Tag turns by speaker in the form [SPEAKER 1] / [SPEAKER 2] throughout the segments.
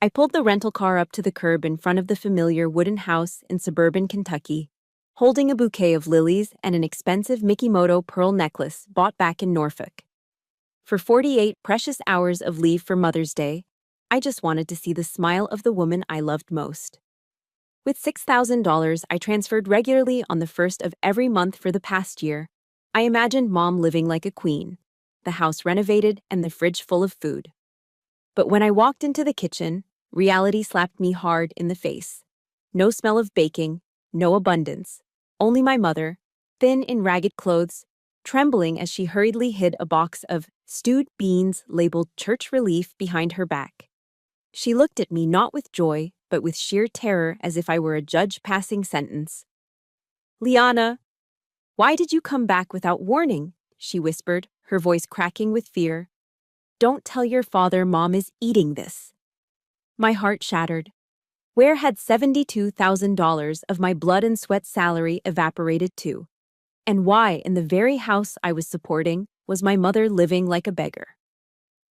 [SPEAKER 1] I pulled the rental car up to the curb in front of the familiar wooden house in suburban Kentucky, holding a bouquet of lilies and an expensive Mikimoto pearl necklace bought back in Norfolk. For 48 precious hours of leave for Mother's Day, I just wanted to see the smile of the woman I loved most. With $6,000 I transferred regularly on the first of every month for the past year, I imagined Mom living like a queen, the house renovated and the fridge full of food. But when I walked into the kitchen, reality slapped me hard in the face. No smell of baking, no abundance, only my mother, thin in ragged clothes, trembling as she hurriedly hid a box of stewed beans labeled church relief behind her back. She looked at me not with joy, but with sheer terror as if I were a judge passing sentence. "Liana, why did you come back without warning?" she whispered, her voice cracking with fear. "Don't tell your father Mom is eating this." My heart shattered. Where had $72,000 of my blood and sweat salary evaporated to? And why, in the very house I was supporting, was my mother living like a beggar?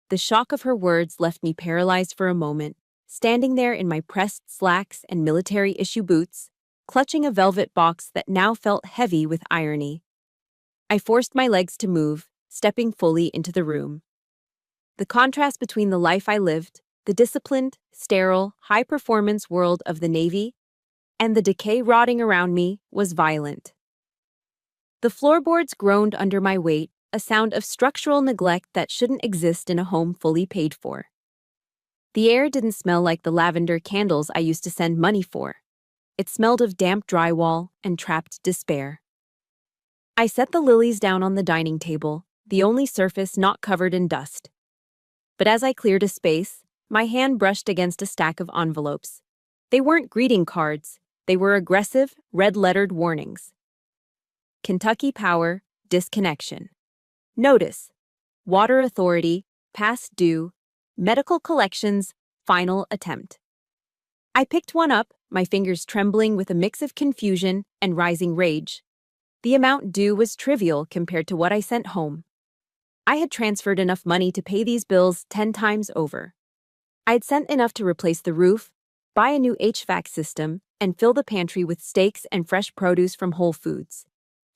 [SPEAKER 1] The shock of her words left me paralyzed for a moment, standing there in my pressed slacks and military-issue boots, clutching a velvet box that now felt heavy with irony. I forced my legs to move, stepping fully into the room. The contrast between the life I lived, the disciplined, sterile, high-performance world of the Navy, and the decay rotting around me was violent. The floorboards groaned under my weight, a sound of structural neglect that shouldn't exist in a home fully paid for. The air didn't smell like the lavender candles I used to send money for. It smelled of damp drywall and trapped despair. I set the lilies down on the dining table, the only surface not covered in dust. But as I cleared a space, my hand brushed against a stack of envelopes. They weren't greeting cards, they were aggressive, red-lettered warnings. Kentucky Power, disconnection. Notice: Water Authority, past due, medical collections, final attempt. I picked one up, my fingers trembling with a mix of confusion and rising rage. The amount due was trivial compared to what I sent home. I had transferred enough money to pay these bills 10 times over. I had sent enough to replace the roof, buy a new HVAC system, and fill the pantry with steaks and fresh produce from Whole Foods.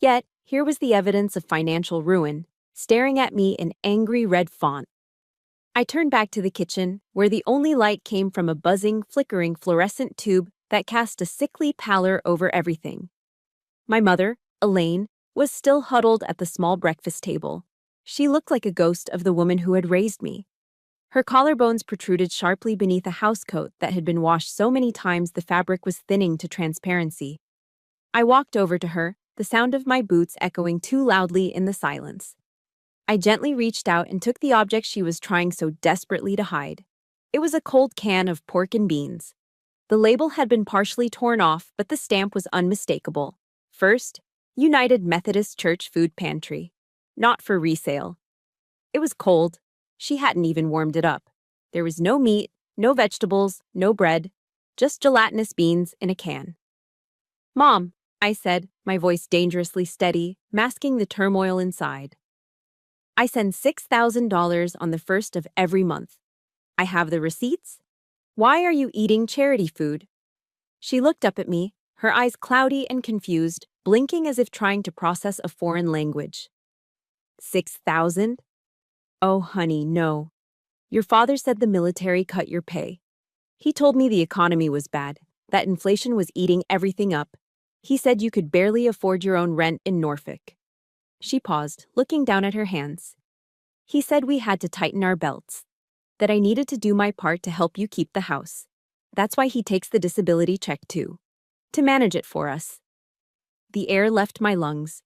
[SPEAKER 1] Yet, here was the evidence of financial ruin, staring at me in angry red font. I turned back to the kitchen, where the only light came from a buzzing, flickering fluorescent tube that cast a sickly pallor over everything. My mother, Elaine, was still huddled at the small breakfast table. She looked like a ghost of the woman who had raised me. Her collarbones protruded sharply beneath a housecoat that had been washed so many times the fabric was thinning to transparency. I walked over to her, the sound of my boots echoing too loudly in the silence. I gently reached out and took the object she was trying so desperately to hide. It was a cold can of pork and beans. The label had been partially torn off, but the stamp was unmistakable. First, United Methodist Church Food Pantry. Not for resale. It was cold. She hadn't even warmed it up. There was no meat, no vegetables, no bread, just gelatinous beans in a can. "Mom," I said, my voice dangerously steady, masking the turmoil inside. "I send $6,000 on the first of every month. I have the receipts. Why are you eating charity food?" She looked up at me, her eyes cloudy and confused, blinking as if trying to process a foreign language. 6,000? Oh, honey, no. Your father said the military cut your pay. He told me the economy was bad, that inflation was eating everything up. He said you could barely afford your own rent in Norfolk. She paused, looking down at her hands. He said we had to tighten our belts, that I needed to do my part to help you keep the house. That's why he takes the disability check too, to manage it for us. The air left my lungs.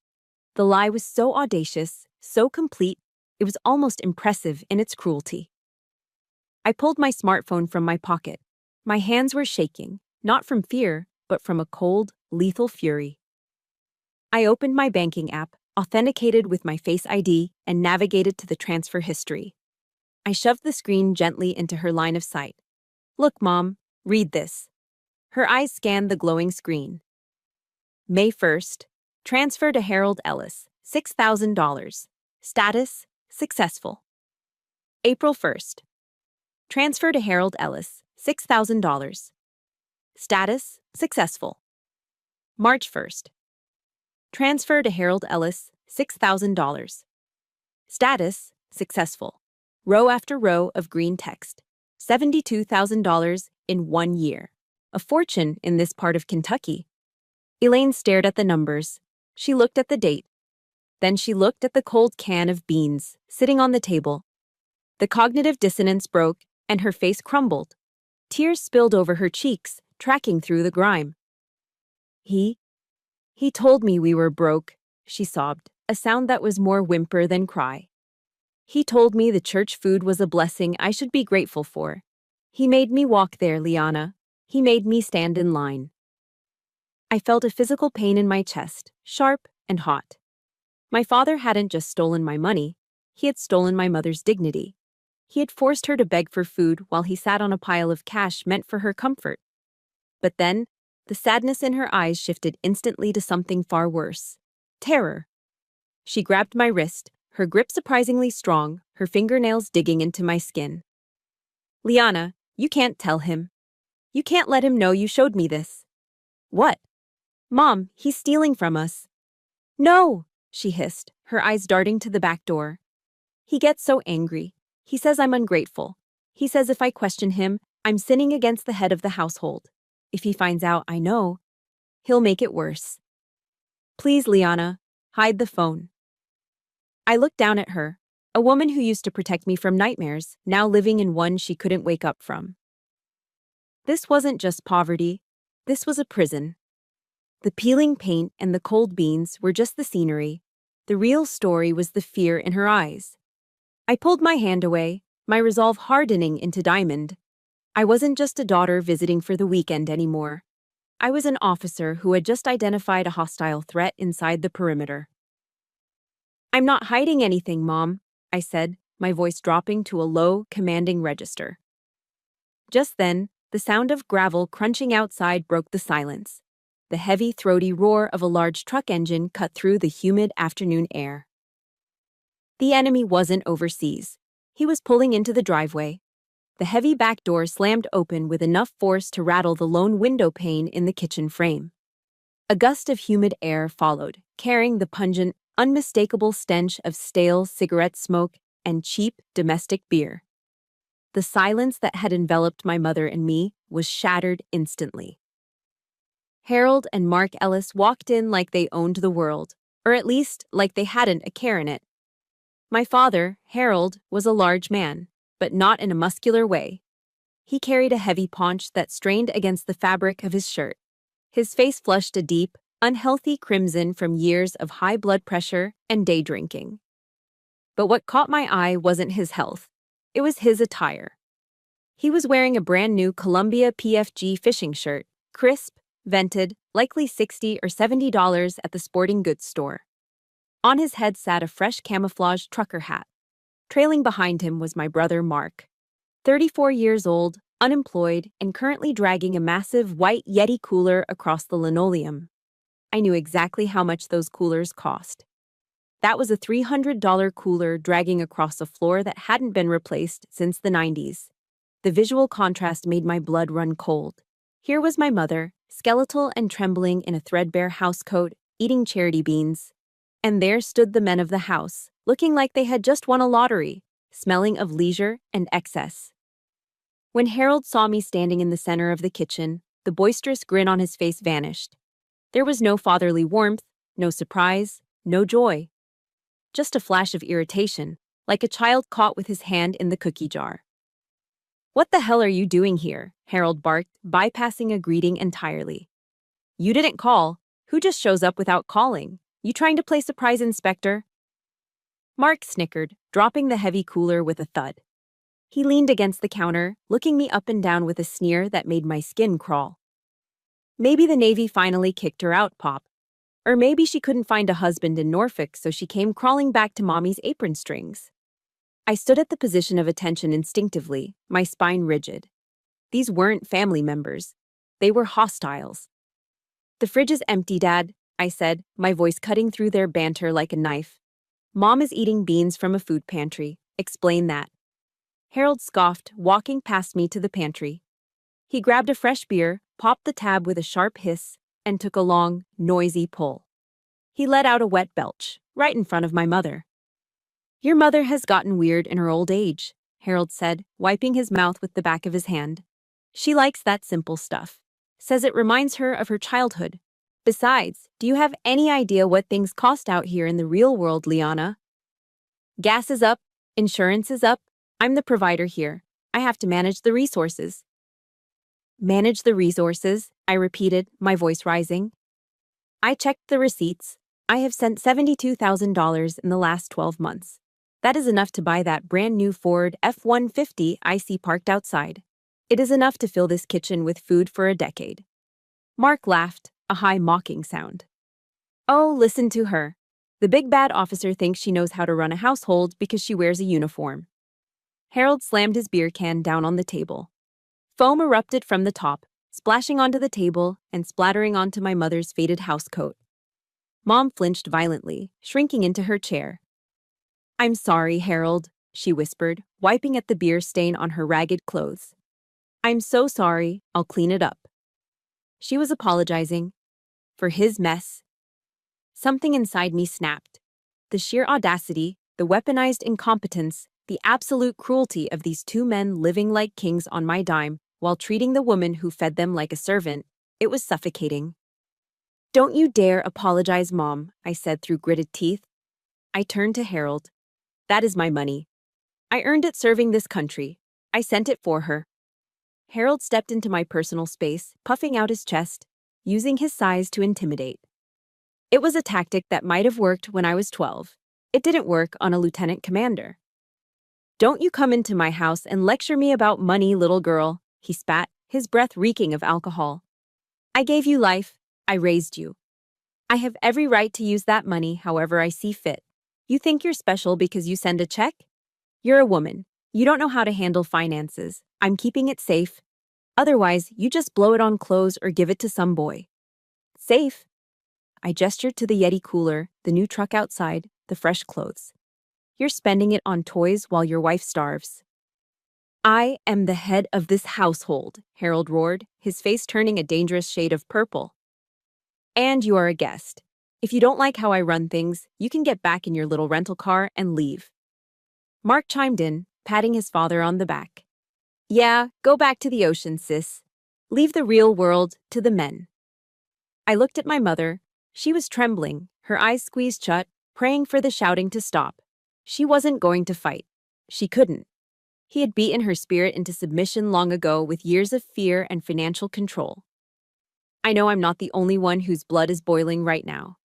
[SPEAKER 1] The lie was so audacious, so complete, it was almost impressive in its cruelty. I pulled my smartphone from my pocket. My hands were shaking, not from fear, but from a cold, lethal fury. I opened my banking app, authenticated with my Face ID, and navigated to the transfer history. I shoved the screen gently into her line of sight. "Look, Mom, read this." Her eyes scanned the glowing screen. May 1st, transfer to Harold Ellis, $6,000. Status, successful. April 1st, transfer to Harold Ellis, $6,000. Status, successful. March 1st. Transfer to Harold Ellis, $6,000. Status, successful. Row after row of green text. $72,000 in 1 year. A fortune in this part of Kentucky. Elaine stared at the numbers. She looked at the date. Then she looked at the cold can of beans sitting on the table. The cognitive dissonance broke, and her face crumbled. Tears spilled over her cheeks, tracking through the grime. He told me we were broke, she sobbed, a sound that was more whimper than cry. He told me the church food was a blessing I should be grateful for. He made me walk there, Liana. He made me stand in line. I felt a physical pain in my chest, sharp and hot. My father hadn't just stolen my money, he had stolen my mother's dignity. He had forced her to beg for food while he sat on a pile of cash meant for her comfort. But then, the sadness in her eyes shifted instantly to something far worse. Terror. She grabbed my wrist, her grip surprisingly strong, her fingernails digging into my skin. Liana, you can't tell him. You can't let him know you showed me this. What? Mom, he's stealing from us. No, she hissed, her eyes darting to the back door. He gets so angry. He says I'm ungrateful. He says if I question him, I'm sinning against the head of the household. If he finds out I know, he'll make it worse. Please, Liana, hide the phone. I looked down at her, a woman who used to protect me from nightmares, now living in one she couldn't wake up from. This wasn't just poverty. This was a prison. The peeling paint and the cold beans were just the scenery. The real story was the fear in her eyes. I pulled my hand away, my resolve hardening into diamond. I wasn't just a daughter visiting for the weekend anymore. I was an officer who had just identified a hostile threat inside the perimeter. I'm not hiding anything, Mom, I said, my voice dropping to a low, commanding register. Just then, the sound of gravel crunching outside broke the silence. The heavy, throaty roar of a large truck engine cut through the humid afternoon air. The enemy wasn't overseas. He was pulling into the driveway. The heavy back door slammed open with enough force to rattle the lone window pane in the kitchen frame. A gust of humid air followed, carrying the pungent, unmistakable stench of stale cigarette smoke and cheap domestic beer. The silence that had enveloped my mother and me was shattered instantly. Harold and Mark Ellis walked in like they owned the world, or at least like they hadn't a care in it. My father, Harold, was a large man, but not in a muscular way. He carried a heavy paunch that strained against the fabric of his shirt. His face flushed a deep, unhealthy crimson from years of high blood pressure and day drinking. But what caught my eye wasn't his health. It was his attire. He was wearing a brand new Columbia PFG fishing shirt, crisp, vented, likely $60 or $70 at the sporting goods store. On his head sat a fresh camouflage trucker hat. Trailing behind him was my brother Mark, 34 years old, unemployed, and currently dragging a massive white Yeti cooler across the linoleum. I knew exactly how much those coolers cost. That was a $300 cooler dragging across a floor that hadn't been replaced since the 90s. The visual contrast made my blood run cold. Here was my mother, skeletal and trembling in a threadbare housecoat, eating charity beans. And there stood the men of the house, looking like they had just won a lottery, smelling of leisure and excess. When Harold saw me standing in the center of the kitchen, the boisterous grin on his face vanished. There was no fatherly warmth, no surprise, no joy. Just a flash of irritation, like a child caught with his hand in the cookie jar. "What the hell are you doing here?" Harold barked, bypassing a greeting entirely. "You didn't call. Who just shows up without calling? You trying to play surprise inspector?" Mark snickered, dropping the heavy cooler with a thud. He leaned against the counter, looking me up and down with a sneer that made my skin crawl. Maybe the Navy finally kicked her out, Pop. Or maybe she couldn't find a husband in Norfolk, so she came crawling back to Mommy's apron strings. I stood at the position of attention instinctively, my spine rigid. These weren't family members. They were hostiles. "The fridge is empty, Dad," I said, my voice cutting through their banter like a knife. "Mom is eating beans from a food pantry. Explain that." Harold scoffed, walking past me to the pantry. He grabbed a fresh beer, popped the tab with a sharp hiss, and took a long, noisy pull. He let out a wet belch, right in front of my mother. "Your mother has gotten weird in her old age," Harold said, wiping his mouth with the back of his hand. "She likes that simple stuff. Says it reminds her of her childhood. Besides, do you have any idea what things cost out here in the real world, Liana? Gas is up, insurance is up. I'm the provider here. I have to manage the resources." "Manage the resources," I repeated, my voice rising. "I checked the receipts. I have sent $72,000 in the last 12 months. That is enough to buy that brand new Ford F-150 I see parked outside. It is enough to fill this kitchen with food for a decade." Mark laughed, a high mocking sound. "Oh, listen to her. The big bad officer thinks she knows how to run a household because she wears a uniform." Harold slammed his beer can down on the table. Foam erupted from the top, splashing onto the table and splattering onto my mother's faded housecoat. Mom flinched violently, shrinking into her chair. "I'm sorry, Harold," she whispered, wiping at the beer stain on her ragged clothes. "I'm so sorry, I'll clean it up." She was apologizing. For his mess. Something inside me snapped. The sheer audacity, the weaponized incompetence, the absolute cruelty of these two men living like kings on my dime while treating the woman who fed them like a servant, it was suffocating. "Don't you dare apologize, Mom," I said through gritted teeth. I turned to Harold. "That is my money. I earned it serving this country. I sent it for her." Harold stepped into my personal space, puffing out his chest, using his size to intimidate. It was a tactic that might have worked when I was 12. It didn't work on a lieutenant commander. "Don't you come into my house and lecture me about money, little girl," he spat, his breath reeking of alcohol. "I gave you life. I raised you. I have every right to use that money however I see fit. You think you're special because you send a check? You're a woman. You don't know how to handle finances. I'm keeping it safe. Otherwise, you just blow it on clothes or give it to some boy." "Safe?" I gestured to the Yeti cooler, the new truck outside, the fresh clothes. "You're spending it on toys while your wife starves." "I am the head of this household," Harold roared, his face turning a dangerous shade of purple. "And you are a guest. If you don't like how I run things, you can get back in your little rental car and leave." Mark chimed in, patting his father on the back. "Yeah, go back to the ocean, sis. Leave the real world to the men." I looked at my mother. She was trembling, her eyes squeezed shut, praying for the shouting to stop. She wasn't going to fight. She couldn't. He had beaten her spirit into submission long ago with years of fear and financial control. I know I'm not the only one whose blood is boiling right now.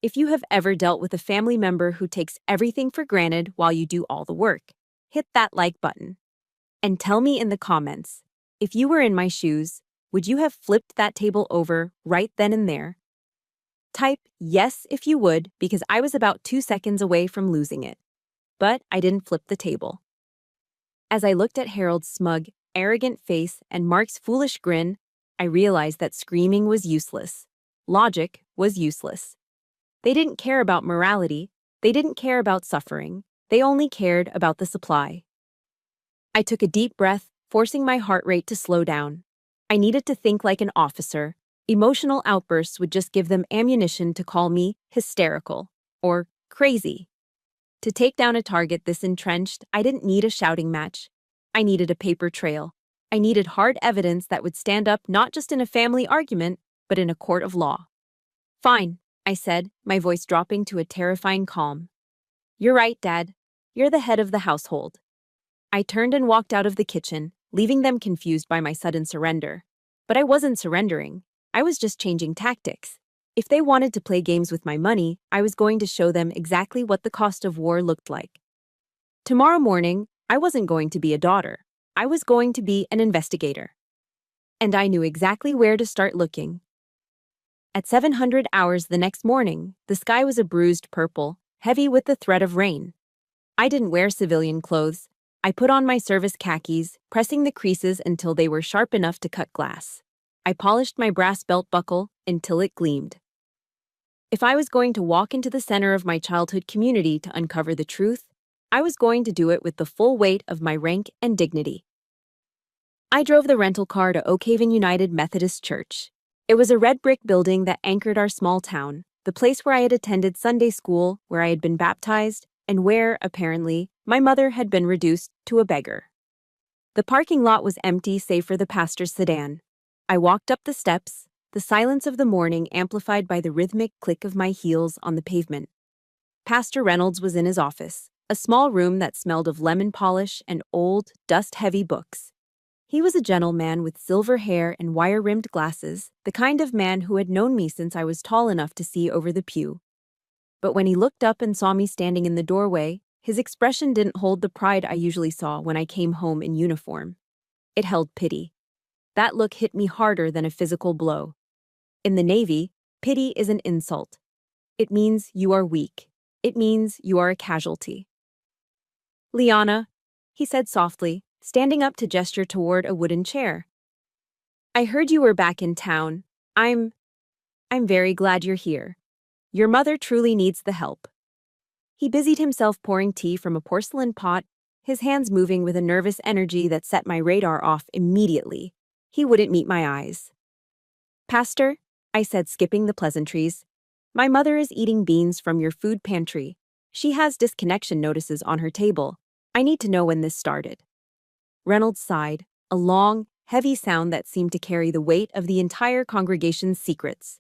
[SPEAKER 1] If you have ever dealt with a family member who takes everything for granted while you do all the work, hit that like button. And tell me in the comments, if you were in my shoes, would you have flipped that table over right then and there? Type yes if you would, because I was about 2 seconds away from losing it. But I didn't flip the table. As I looked at Harold's smug, arrogant face and Mark's foolish grin, I realized that screaming was useless. Logic was useless. They didn't care about morality. They didn't care about suffering. They only cared about the supply. I took a deep breath, forcing my heart rate to slow down. I needed to think like an officer. Emotional outbursts would just give them ammunition to call me hysterical or crazy. To take down a target this entrenched, I didn't need a shouting match. I needed a paper trail. I needed hard evidence that would stand up not just in a family argument, but in a court of law. "Fine," I said, my voice dropping to a terrifying calm. "You're right, Dad. You're the head of the household." I turned and walked out of the kitchen, leaving them confused by my sudden surrender. But I wasn't surrendering. I was just changing tactics. If they wanted to play games with my money, I was going to show them exactly what the cost of war looked like. Tomorrow morning, I wasn't going to be a daughter. I was going to be an investigator. And I knew exactly where to start looking. At 700 hours the next morning, the sky was a bruised purple, heavy with the threat of rain. I didn't wear civilian clothes. I put on my service khakis, pressing the creases until they were sharp enough to cut glass. I polished my brass belt buckle until it gleamed. If I was going to walk into the center of my childhood community to uncover the truth, I was going to do it with the full weight of my rank and dignity. I drove the rental car to Oak Haven United Methodist Church. It was a red brick building that anchored our small town, the place where I had attended Sunday school, where I had been baptized, and where, apparently, my mother had been reduced to a beggar. The parking lot was empty save for the pastor's sedan. I walked up the steps, the silence of the morning amplified by the rhythmic click of my heels on the pavement. Pastor Reynolds was in his office, a small room that smelled of lemon polish and old, dust-heavy books. He was a gentleman with silver hair and wire-rimmed glasses, the kind of man who had known me since I was tall enough to see over the pew. But when he looked up and saw me standing in the doorway, his expression didn't hold the pride I usually saw when I came home in uniform. It held pity. That look hit me harder than a physical blow. In the Navy, pity is an insult. It means you are weak. It means you are a casualty. "Liana," he said softly, standing up to gesture toward a wooden chair. "I heard you were back in town. I'm very glad you're here. Your mother truly needs the help." He busied himself pouring tea from a porcelain pot, his hands moving with a nervous energy that set my radar off immediately. He wouldn't meet my eyes. "Pastor," I said, skipping the pleasantries, "my mother is eating beans from your food pantry. She has disconnection notices on her table. I need to know when this started." Reynolds sighed, a long, heavy sound that seemed to carry the weight of the entire congregation's secrets.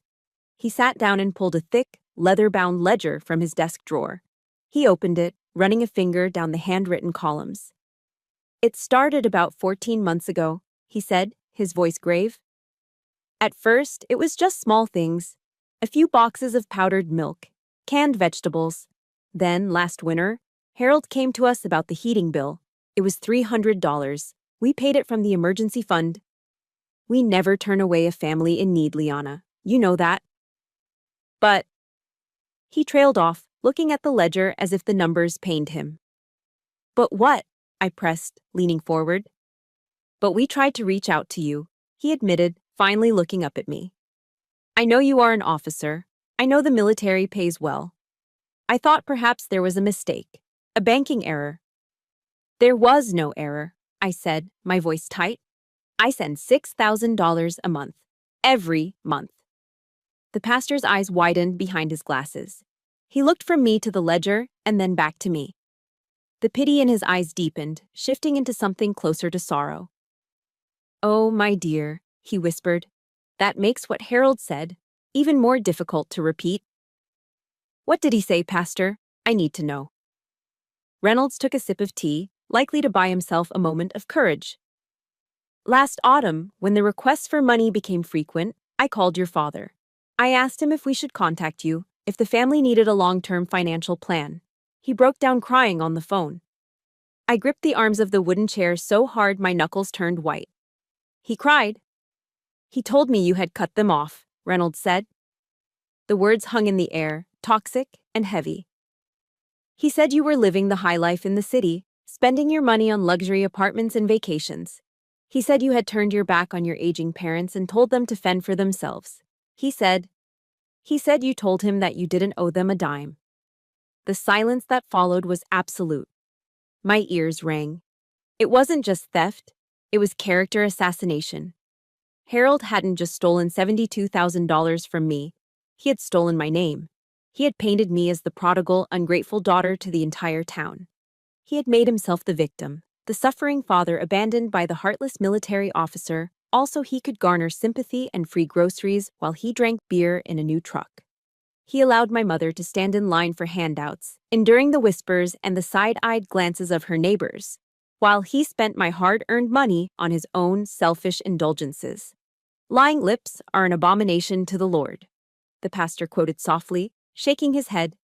[SPEAKER 1] He sat down and pulled a thick, leather-bound ledger from his desk drawer. He opened it, running a finger down the handwritten columns. "It started about 14 months ago," he said, his voice grave. "At first, it was just small things. A few boxes of powdered milk, canned vegetables. Then, last winter, Harold came to us about the heating bill. It was $300. We paid it from the emergency fund. We never turn away a family in need, Liana. You know that." "But—" He trailed off, looking at the ledger as if the numbers pained him. "But what?" I pressed, leaning forward. "But we tried to reach out to you," he admitted, finally looking up at me. "I know you are an officer. I know the military pays well. I thought perhaps there was a mistake, a banking error." "There was no error," I said, my voice tight. "I send $6,000 a month. Every month." The pastor's eyes widened behind his glasses. He looked from me to the ledger and then back to me. The pity in his eyes deepened, shifting into something closer to sorrow. "Oh, my dear," he whispered. "That makes what Harold said even more difficult to repeat." "What did he say, Pastor? I need to know." Reynolds took a sip of tea, likely to buy himself a moment of courage. "Last autumn, when the requests for money became frequent, I called your father. I asked him if we should contact you, if the family needed a long-term financial plan. He broke down crying on the phone. I gripped the arms of the wooden chair so hard my knuckles turned white. He cried. "He told me you had cut them off," Reynolds said. The words hung in the air, toxic and heavy. "He said you were living the high life in the city, spending your money on luxury apartments and vacations. He said you had turned your back on your aging parents and told them to fend for themselves. He said you told him that you didn't owe them a dime." The silence that followed was absolute. My ears rang. It wasn't just theft, it was character assassination. Harold hadn't just stolen $72,000 from me, he had stolen my name. He had painted me as the prodigal, ungrateful daughter to the entire town. He had made himself the victim, the suffering father abandoned by the heartless military officer, also he could garner sympathy and free groceries while he drank beer in a new truck. He allowed my mother to stand in line for handouts, enduring the whispers and the side-eyed glances of her neighbors, while he spent my hard-earned money on his own selfish indulgences. "Lying lips are an abomination to the Lord," the pastor quoted softly, shaking his head.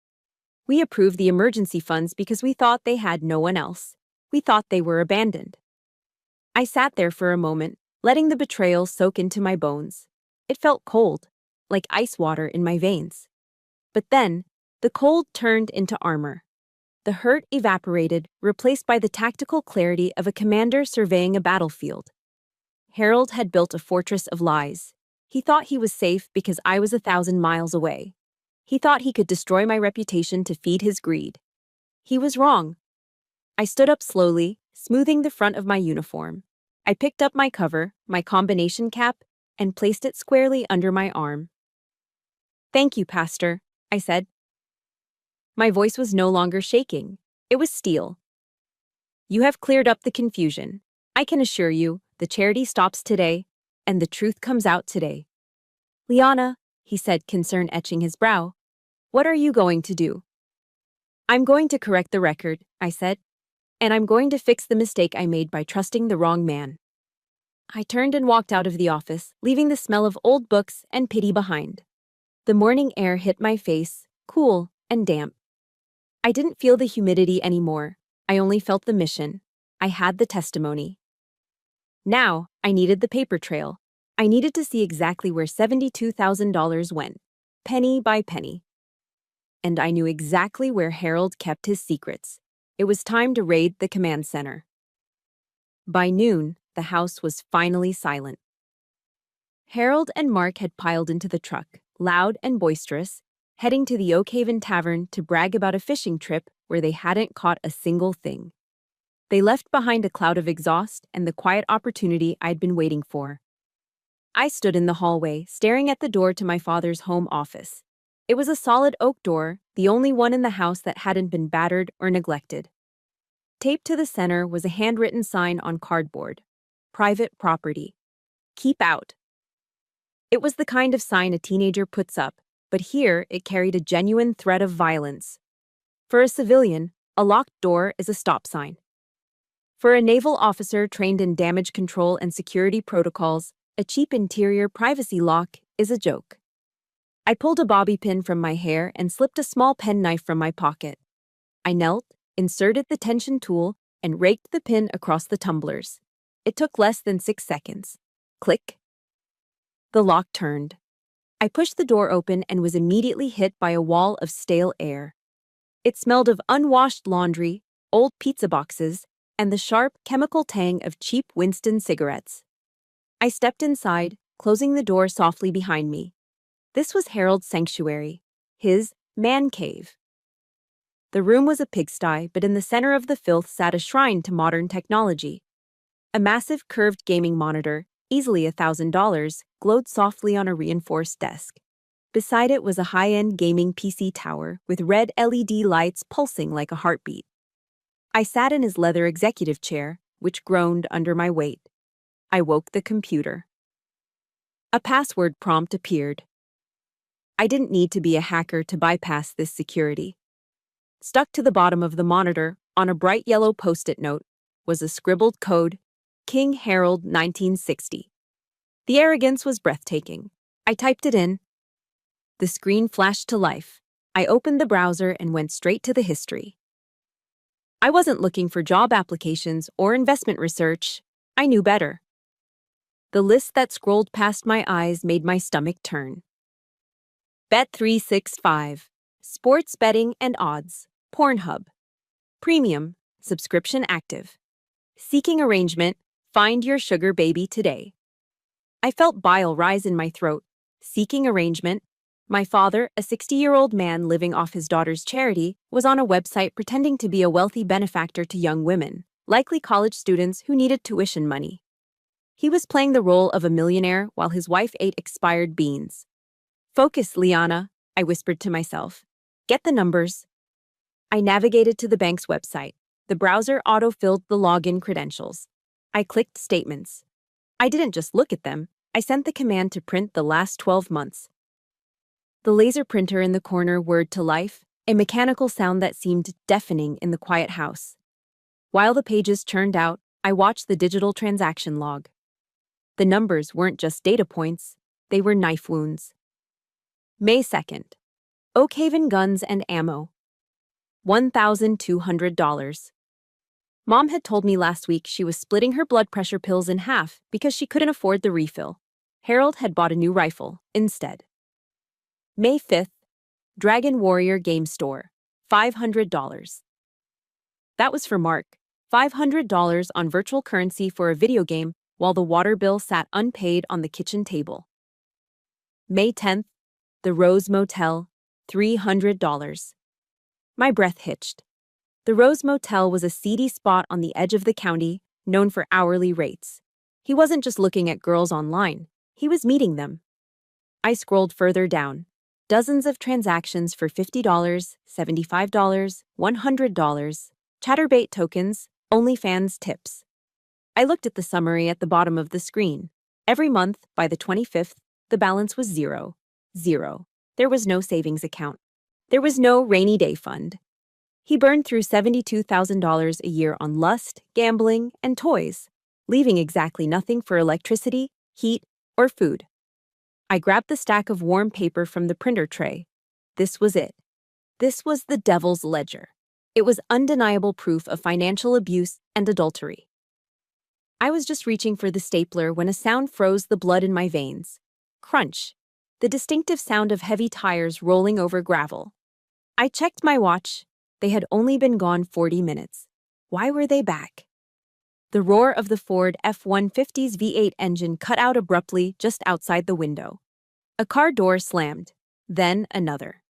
[SPEAKER 1] "We approved the emergency funds because we thought they had no one else. We thought they were abandoned." I sat there for a moment, letting the betrayal soak into my bones. It felt cold, like ice water in my veins. But then, the cold turned into armor. The hurt evaporated, replaced by the tactical clarity of a commander surveying a battlefield. Harold had built a fortress of lies. He thought he was safe because I was 1,000 miles away. He thought he could destroy my reputation to feed his greed. He was wrong. I stood up slowly, smoothing the front of my uniform. I picked up my cover, my combination cap, and placed it squarely under my arm. "Thank you, Pastor," I said. My voice was no longer shaking. It was steel. "You have cleared up the confusion. I can assure you, the charity stops today, and the truth comes out today." "Liana," he said, concern etching his brow, "what are you going to do?" "I'm going to correct the record," I said, "and I'm going to fix the mistake I made by trusting the wrong man." I turned and walked out of the office, leaving the smell of old books and pity behind. The morning air hit my face, cool and damp. I didn't feel the humidity anymore. I only felt the mission. I had the testimony. Now, I needed the paper trail. I needed to see exactly where $72,000 went, penny by penny. And I knew exactly where Harold kept his secrets. It was time to raid the command center. By noon, the house was finally silent. Harold and Mark had piled into the truck, loud and boisterous, heading to the Oak Haven Tavern to brag about a fishing trip where they hadn't caught a single thing. They left behind a cloud of exhaust and the quiet opportunity I'd been waiting for. I stood in the hallway, staring at the door to my father's home office. It was a solid oak door, the only one in the house that hadn't been battered or neglected. Taped to the center was a handwritten sign on cardboard. "Private property. Keep out." It was the kind of sign a teenager puts up, but here it carried a genuine threat of violence. For a civilian, a locked door is a stop sign. For a naval officer trained in damage control and security protocols, a cheap interior privacy lock is a joke. I pulled a bobby pin from my hair and slipped a small penknife from my pocket. I knelt, inserted the tension tool, and raked the pin across the tumblers. It took less than 6 seconds. Click. The lock turned. I pushed the door open and was immediately hit by a wall of stale air. It smelled of unwashed laundry, old pizza boxes, and the sharp chemical tang of cheap Winston cigarettes. I stepped inside, closing the door softly behind me. This was Harold's sanctuary, his man cave. The room was a pigsty, but in the center of the filth sat a shrine to modern technology. A massive curved gaming monitor, easily $1,000, glowed softly on a reinforced desk. Beside it was a high-end gaming PC tower with red LED lights pulsing like a heartbeat. I sat in his leather executive chair, which groaned under my weight. I woke the computer. A password prompt appeared. I didn't need to be a hacker to bypass this security. Stuck to the bottom of the monitor, on a bright yellow post-it note, was a scribbled code, King Harold 1960. The arrogance was breathtaking. I typed it in. The screen flashed to life. I opened the browser and went straight to the history. I wasn't looking for job applications or investment research. I knew better. The list that scrolled past my eyes made my stomach turn. Bet365, sports betting and odds, Pornhub. Premium, subscription active. Seeking arrangement, find your sugar baby today. I felt bile rise in my throat. Seeking arrangement. My father, a 60-year-old man living off his daughter's charity, was on a website pretending to be a wealthy benefactor to young women, likely college students who needed tuition money. He was playing the role of a millionaire while his wife ate expired beans. "Focus, Liana," I whispered to myself. "Get the numbers." I navigated to the bank's website. The browser auto-filled the login credentials. I clicked statements. I didn't just look at them. I sent the command to print the last 12 months. The laser printer in the corner whirred to life, a mechanical sound that seemed deafening in the quiet house. While the pages churned out, I watched the digital transaction log. The numbers weren't just data points, they were knife wounds. May 2nd. Oak Haven Guns and Ammo. $1,200. Mom had told me last week she was splitting her blood pressure pills in half because she couldn't afford the refill. Harold had bought a new rifle instead. May 5th. Dragon Warrior Game Store. $500. That was for Mark. $500 on virtual currency for a video game while the water bill sat unpaid on the kitchen table. May 10th. The Rose Motel. $300. My breath hitched. The Rose Motel was a seedy spot on the edge of the county, known for hourly rates. He wasn't just looking at girls online, he was meeting them. I scrolled further down. Dozens of transactions for $50, $75, $100, Chatterbait tokens, OnlyFans tips. I looked at the summary at the bottom of the screen. Every month, by the 25th, the balance was zero. Zero. There was no savings account. There was no rainy day fund. He burned through $72,000 a year on lust, gambling, and toys, leaving exactly nothing for electricity, heat, or food. I grabbed the stack of warm paper from the printer tray. This was it. This was the devil's ledger. It was undeniable proof of financial abuse and adultery. I was just reaching for the stapler when a sound froze the blood in my veins. Crunch. The distinctive sound of heavy tires rolling over gravel. I checked my watch. They had only been gone 40 minutes. Why were they back? The roar of the Ford F-150's V8 engine cut out abruptly just outside the window. A car door slammed. Then another.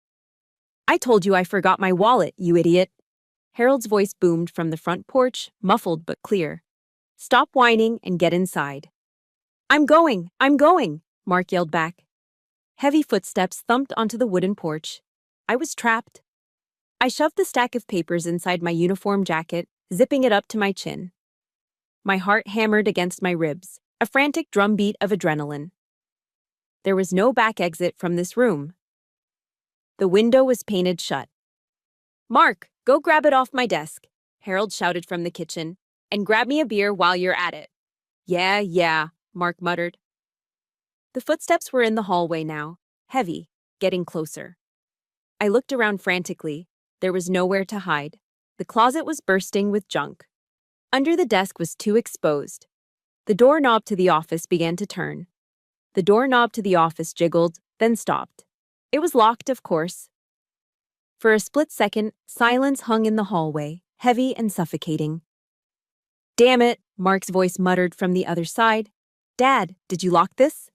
[SPEAKER 1] "I told you I forgot my wallet, you idiot." Harold's voice boomed from the front porch, muffled but clear. "Stop whining and get inside." I'm going, Mark yelled back. Heavy footsteps thumped onto the wooden porch. I was trapped. I shoved the stack of papers inside my uniform jacket, zipping it up to my chin. My heart hammered against my ribs, a frantic drumbeat of adrenaline. There was no back exit from this room. The window was painted shut. "Mark, go grab it off my desk," Harold shouted from the kitchen, "and grab me a beer while you're at it." Yeah, Mark muttered. The footsteps were in the hallway now, heavy, getting closer. I looked around frantically. There was nowhere to hide. The closet was bursting with junk. Under the desk was too exposed. The doorknob to the office began to turn. The doorknob to the office jiggled, then stopped. It was locked, of course. For a split second, silence hung in the hallway, heavy and suffocating. "Damn it," Mark's voice muttered from the other side. "Dad, did you lock this?"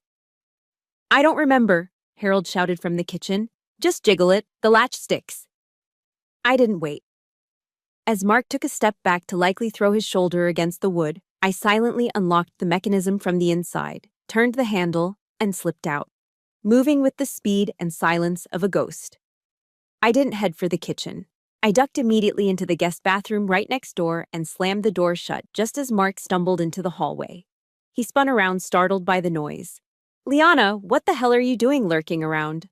[SPEAKER 1] "I don't remember," Harold shouted from the kitchen. "Just jiggle it, the latch sticks." I didn't wait. As Mark took a step back to likely throw his shoulder against the wood, I silently unlocked the mechanism from the inside, turned the handle, and slipped out, moving with the speed and silence of a ghost. I didn't head for the kitchen. I ducked immediately into the guest bathroom right next door and slammed the door shut just as Mark stumbled into the hallway. He spun around, startled by the noise. "Liana, what the hell are you doing lurking around?"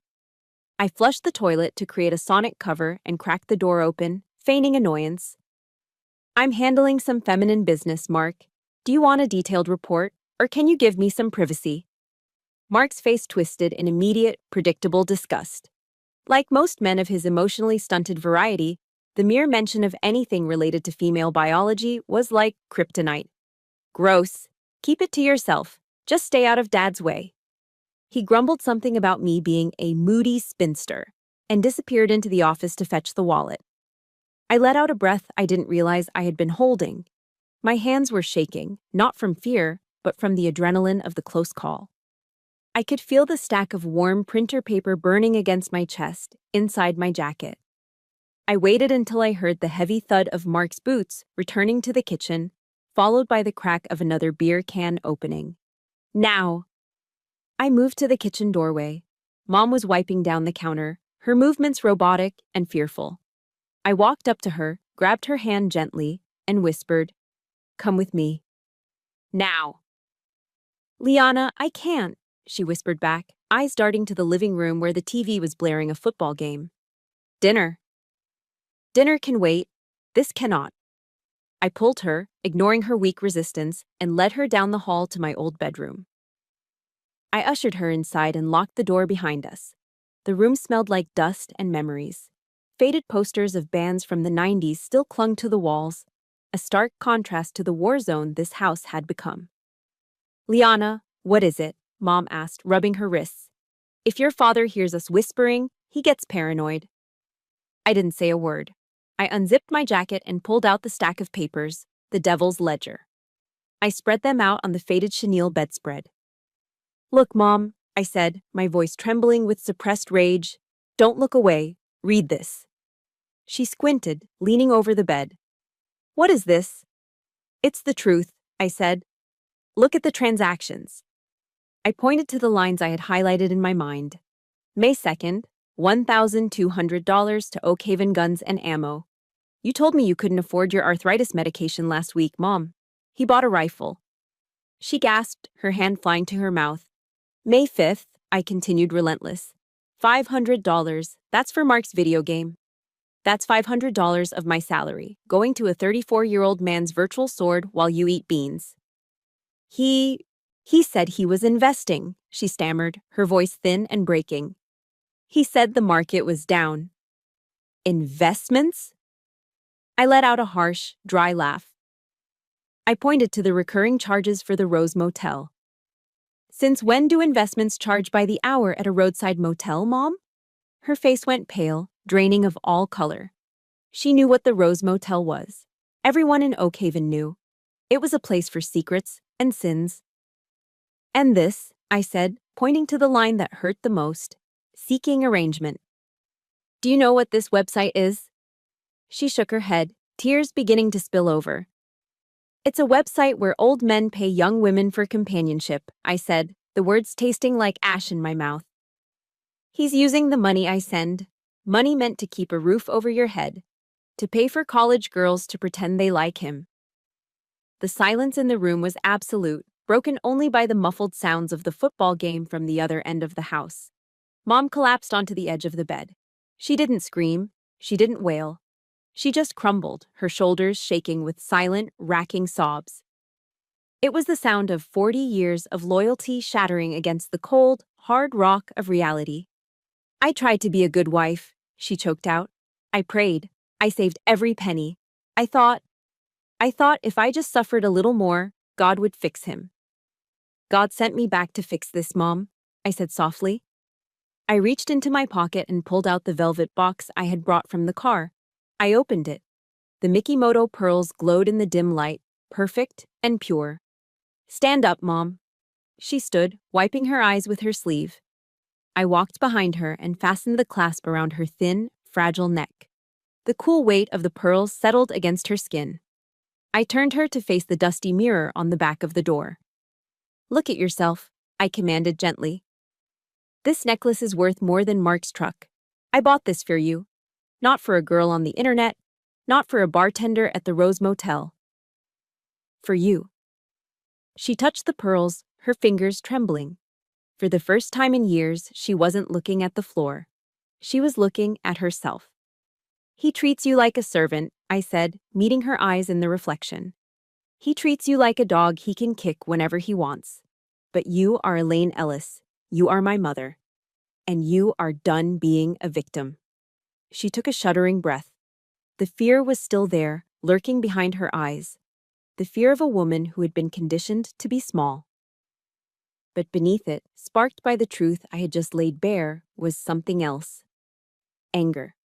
[SPEAKER 1] I flushed the toilet to create a sonic cover and cracked the door open, feigning annoyance. "I'm handling some feminine business, Mark. Do you want a detailed report, or can you give me some privacy?" Mark's face twisted in immediate, predictable disgust. Like most men of his emotionally stunted variety, the mere mention of anything related to female biology was like kryptonite. "Gross. Keep it to yourself. Just stay out of Dad's way." He grumbled something about me being a moody spinster and disappeared into the office to fetch the wallet. I let out a breath I didn't realize I had been holding. My hands were shaking, not from fear, but from the adrenaline of the close call. I could feel the stack of warm printer paper burning against my chest, inside my jacket. I waited until I heard the heavy thud of Mark's boots returning to the kitchen, followed by the crack of another beer can opening. "Now!" I moved to the kitchen doorway. Mom was wiping down the counter, her movements robotic and fearful. I walked up to her, grabbed her hand gently, and whispered, "Come with me." "Now." "Liana, I can't," she whispered back, eyes darting to the living room where the TV was blaring a football game. "Dinner." "Dinner can wait. This cannot." I pulled her, ignoring her weak resistance, and led her down the hall to my old bedroom. I ushered her inside and locked the door behind us. The room smelled like dust and memories. Faded posters of bands from the 90s still clung to the walls, a stark contrast to the war zone this house had become. "Liana, what is it?" Mom asked, rubbing her wrists. "If your father hears us whispering, he gets paranoid." I didn't say a word. I unzipped my jacket and pulled out the stack of papers, the devil's ledger. I spread them out on the faded chenille bedspread. "Look, Mom," I said, my voice trembling with suppressed rage. "Don't look away. Read this." She squinted, leaning over the bed. "What is this?" "It's the truth," I said. Look at the transactions. I pointed to the lines I had highlighted in my mind. May 2nd, $1,200 to Oak Haven Guns and Ammo. You told me you couldn't afford your arthritis medication last week, Mom. He bought a rifle. She gasped, her hand flying to her mouth. May 5th, I continued relentless. $500, that's for Mark's video game. That's $500 of my salary, going to a 34-year-old man's virtual sword while you eat beans. He said he was investing, she stammered, her voice thin and breaking. He said the market was down. Investments? I let out a harsh, dry laugh. I pointed to the recurring charges for the Rose Motel. Since when do investments charge by the hour at a roadside motel, Mom? Her face went pale, draining of all color. She knew what the Rose Motel was. Everyone in Oak Haven knew. It was a place for secrets and sins. And this, I said, pointing to the line that hurt the most, seeking arrangement. Do you know what this website is? She shook her head, tears beginning to spill over. It's a website where old men pay young women for companionship, I said, the words tasting like ash in my mouth. He's using the money I send, money meant to keep a roof over your head, to pay for college girls to pretend they like him. The silence in the room was absolute, broken only by the muffled sounds of the football game from the other end of the house. Mom collapsed onto the edge of the bed. She didn't scream, she didn't wail. She just crumbled, her shoulders shaking with silent, racking sobs. It was the sound of 40 years of loyalty shattering against the cold, hard rock of reality. I tried to be a good wife, she choked out. I prayed. I saved every penny. I thought if I just suffered a little more, God would fix him. God sent me back to fix this, Mom, I said softly. I reached into my pocket and pulled out the velvet box I had brought from the car. I opened it. The Mikimoto pearls glowed in the dim light, perfect and pure. Stand up, Mom. She stood, wiping her eyes with her sleeve. I walked behind her and fastened the clasp around her thin, fragile neck. The cool weight of the pearls settled against her skin. I turned her to face the dusty mirror on the back of the door. Look at yourself, I commanded gently. This necklace is worth more than Mark's truck. I bought this for you. Not for a girl on the internet, not for a bartender at the Rose Motel. For you. She touched the pearls, her fingers trembling. For the first time in years, she wasn't looking at the floor. She was looking at herself. He treats you like a servant, I said, meeting her eyes in the reflection. He treats you like a dog he can kick whenever he wants. But you are Elaine Ellis. You are my mother. And you are done being a victim. She took a shuddering breath. The fear was still there, lurking behind her eyes. The fear of a woman who had been conditioned to be small. But beneath it, sparked by the truth I had just laid bare, was something else. Anger.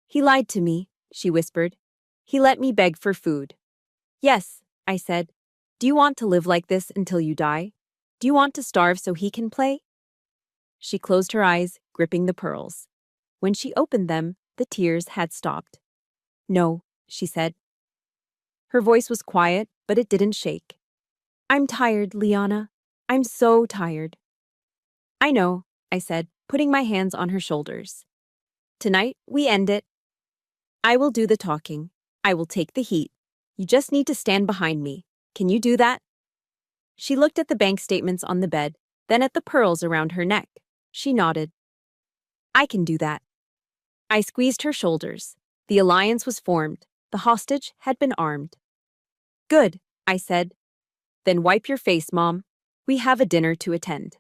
[SPEAKER 1] He lied to me, she whispered. He let me beg for food. Yes, I said. Do you want to live like this until you die? Do you want to starve so he can play? She closed her eyes, gripping the pearls. When she opened them, the tears had stopped. No, she said. Her voice was quiet, but it didn't shake. I'm tired, Liana. I'm so tired. I know, I said, putting my hands on her shoulders. Tonight, we end it. I will do the talking. I will take the heat. You just need to stand behind me. Can you do that? She looked at the bank statements on the bed, then at the pearls around her neck. She nodded. I can do that. I squeezed her shoulders. The alliance was formed. The hostage had been armed. Good, I said. Then wipe your face, Mom. We have a dinner to attend.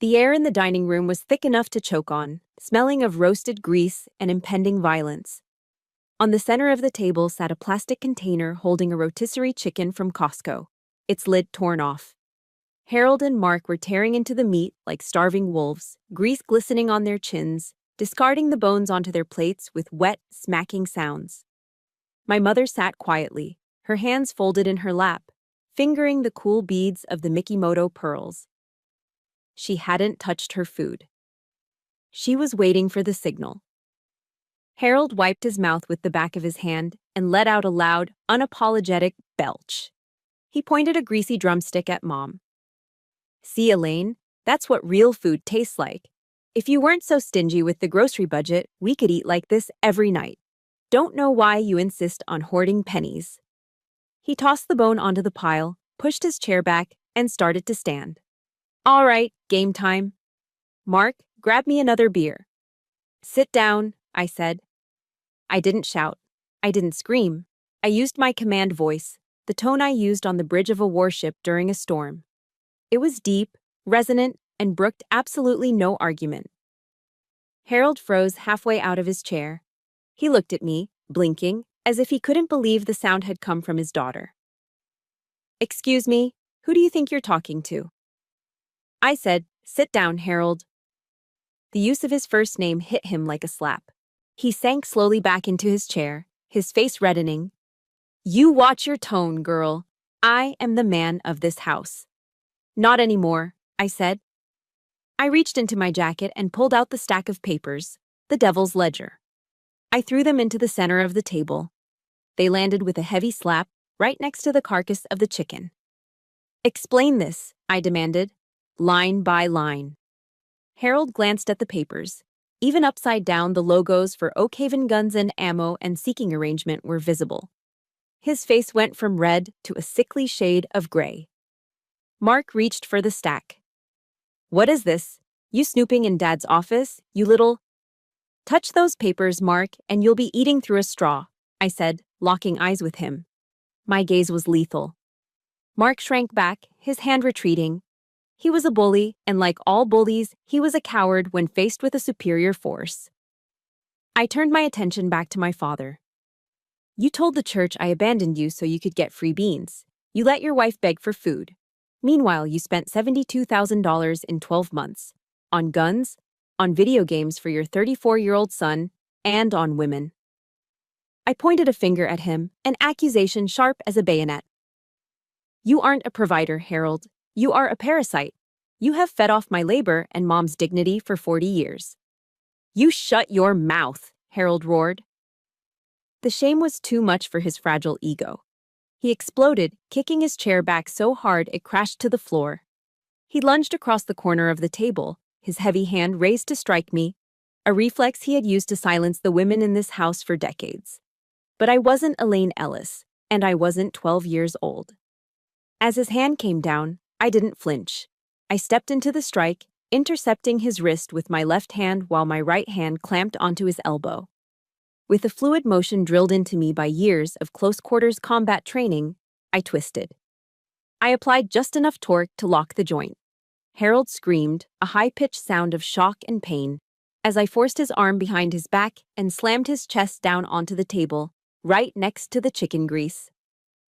[SPEAKER 1] The air in the dining room was thick enough to choke on, smelling of roasted grease and impending violence. On the center of the table sat a plastic container holding a rotisserie chicken from Costco, its lid torn off. Harold and Mark were tearing into the meat like starving wolves, grease glistening on their chins, discarding the bones onto their plates with wet, smacking sounds. My mother sat quietly, her hands folded in her lap, fingering the cool beads of the Mikimoto pearls. She hadn't touched her food. She was waiting for the signal. Harold wiped his mouth with the back of his hand and let out a loud, unapologetic belch. He pointed a greasy drumstick at Mom. See, Elaine, that's what real food tastes like. If you weren't so stingy with the grocery budget, we could eat like this every night. Don't know why you insist on hoarding pennies. He tossed the bone onto the pile, pushed his chair back, and started to stand. All right, game time. Mark, grab me another beer. Sit down, I said. I didn't shout. I didn't scream. I used my command voice, the tone I used on the bridge of a warship during a storm. It was deep, resonant, and brooked absolutely no argument. Harold froze halfway out of his chair. He looked at me, blinking, as if he couldn't believe the sound had come from his daughter. Excuse me, who do you think you're talking to? I said, sit down, Harold. The use of his first name hit him like a slap. He sank slowly back into his chair, his face reddening. You watch your tone, girl. I am the man of this house. Not anymore, I said. I reached into my jacket and pulled out the stack of papers, the devil's ledger. I threw them into the center of the table. They landed with a heavy slap right next to the carcass of the chicken. Explain this, I demanded, line by line. Harold glanced at the papers. Even upside down, the logos for Oakhaven Guns and Ammo and Seeking Arrangement were visible. His face went from red to a sickly shade of gray. Mark reached for the stack. What is this? You snooping in Dad's office, you little... Touch those papers, Mark, and you'll be eating through a straw, I said, locking eyes with him. My gaze was lethal. Mark shrank back, his hand retreating. He was a bully, and like all bullies, he was a coward when faced with a superior force. I turned my attention back to my father. You told the church I abandoned you so you could get free beans. You let your wife beg for food. Meanwhile, you spent $72,000 in 12 months. On guns, on video games for your 34-year-old son, and on women. I pointed a finger at him, an accusation sharp as a bayonet. You aren't a provider, Harold. You are a parasite. You have fed off my labor and Mom's dignity for 40 years. You shut your mouth, Harold roared. The shame was too much for his fragile ego. He exploded, kicking his chair back so hard it crashed to the floor. He lunged across the corner of the table, his heavy hand raised to strike me, a reflex he had used to silence the women in this house for decades. But I wasn't Elaine Ellis, and I wasn't 12 years old. As his hand came down, I didn't flinch. I stepped into the strike, intercepting his wrist with my left hand while my right hand clamped onto his elbow. With a fluid motion drilled into me by years of close-quarters combat training, I twisted. I applied just enough torque to lock the joint. Harold screamed, a high-pitched sound of shock and pain, as I forced his arm behind his back and slammed his chest down onto the table, right next to the chicken grease.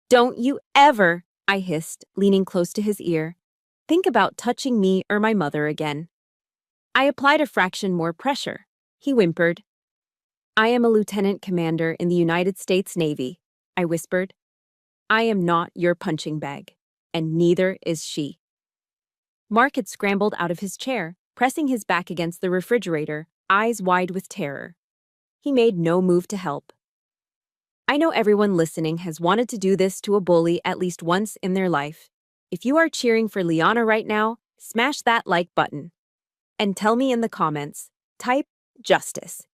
[SPEAKER 1] Don't you ever, I hissed, leaning close to his ear, think about touching me or my mother again. I applied a fraction more pressure. He whimpered. I am a lieutenant commander in the United States Navy, I whispered. I am not your punching bag, and neither is she. Mark had scrambled out of his chair, pressing his back against the refrigerator, eyes wide with terror. He made no move to help. I know everyone listening has wanted to do this to a bully at least once in their life. If you are cheering for Liana right now, smash that like button. And tell me in the comments, type justice,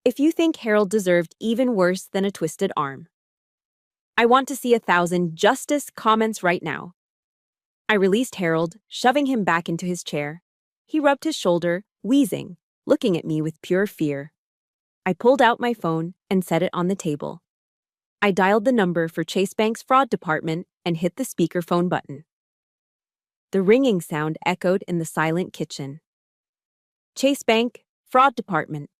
[SPEAKER 1] if you think Harold deserved even worse than a twisted arm. I want to see 1,000 justice comments right now. I released Harold, shoving him back into his chair. He rubbed his shoulder, wheezing, looking at me with pure fear. I pulled out my phone and set it on the table. I dialed the number for Chase Bank's fraud department and hit the speakerphone button. The ringing sound echoed in the silent kitchen. Chase Bank, fraud department.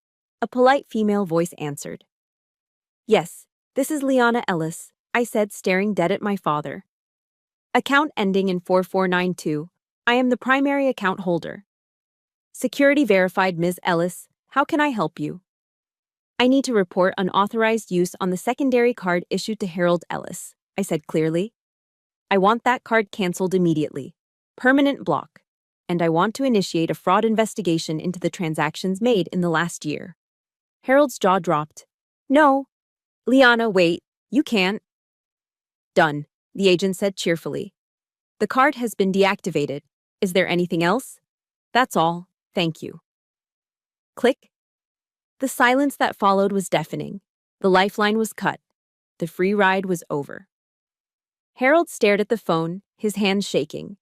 [SPEAKER 1] A polite female voice answered. Yes, this is Liana Ellis, I said, staring dead at my father. Account ending in 4492. I am the primary account holder. Security verified, Ms. Ellis. How can I help you? I need to report unauthorized use on the secondary card issued to Harold Ellis, I said clearly. I want that card canceled immediately. Permanent block. And I want to initiate a fraud investigation into the transactions made in the last year. Harold's jaw dropped. No. Liana, wait. You can't. Done. the agent said cheerfully. "The card has been deactivated. Is there anything else?" "That's all, thank you." Click. The silence that followed was deafening. The lifeline was cut. The free ride was over. Harold stared at the phone, his hands shaking.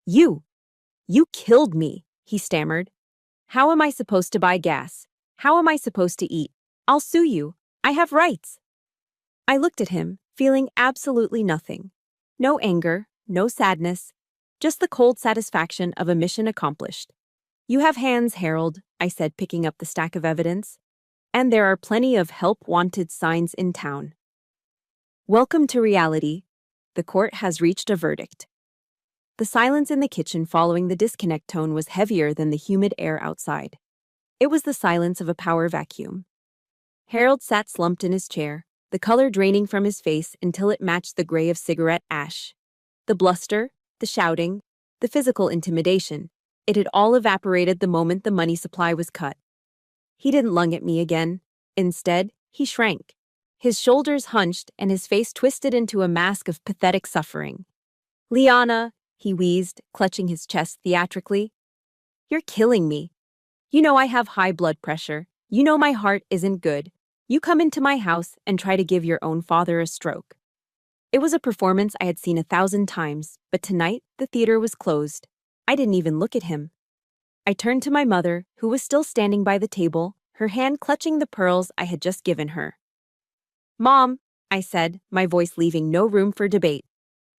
[SPEAKER 1] You killed me," he stammered. "How am I supposed to buy gas? How am I supposed to eat? I'll sue you. I have rights." I looked at him, feeling absolutely nothing. No anger, no sadness, just the cold satisfaction of a mission accomplished. "You have hands, Harold," I said, picking up the stack of evidence. "And there are plenty of help-wanted signs in town." Welcome to reality. The court has reached a verdict. The silence in the kitchen following the disconnect tone was heavier than the humid air outside. It was the silence of a power vacuum. Harold sat slumped in his chair, the color draining from his face until it matched the gray of cigarette ash. The bluster, the shouting, the physical intimidation, it had all evaporated the moment the money supply was cut. He didn't lung at me again. Instead, he shrank. His shoulders hunched and his face twisted into a mask of pathetic suffering. "Liana," he wheezed, clutching his chest theatrically. "You're killing me. You know I have high blood pressure. You know my heart isn't good. You come into my house and try to give your own father a stroke." It was a performance I had seen 1,000 times, but tonight the theater was closed. I didn't even look at him. I turned to my mother, who was still standing by the table, her hand clutching the pearls I had just given her. "Mom," I said, my voice leaving no room for debate.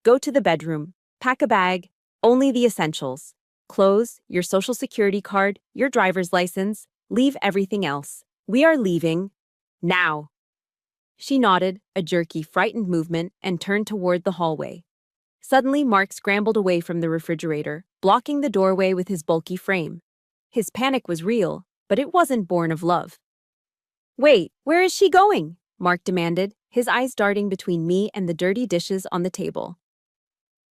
[SPEAKER 1] "Go to the bedroom. Pack a bag. Only the essentials. Clothes, your social security card, your driver's license. Leave everything else. We are leaving. Now." She nodded, a jerky, frightened movement, and turned toward the hallway. Suddenly, Mark scrambled away from the refrigerator, blocking the doorway with his bulky frame. His panic was real, but it wasn't born of love. "Wait, where is she going?" Mark demanded, his eyes darting between me and the dirty dishes on the table.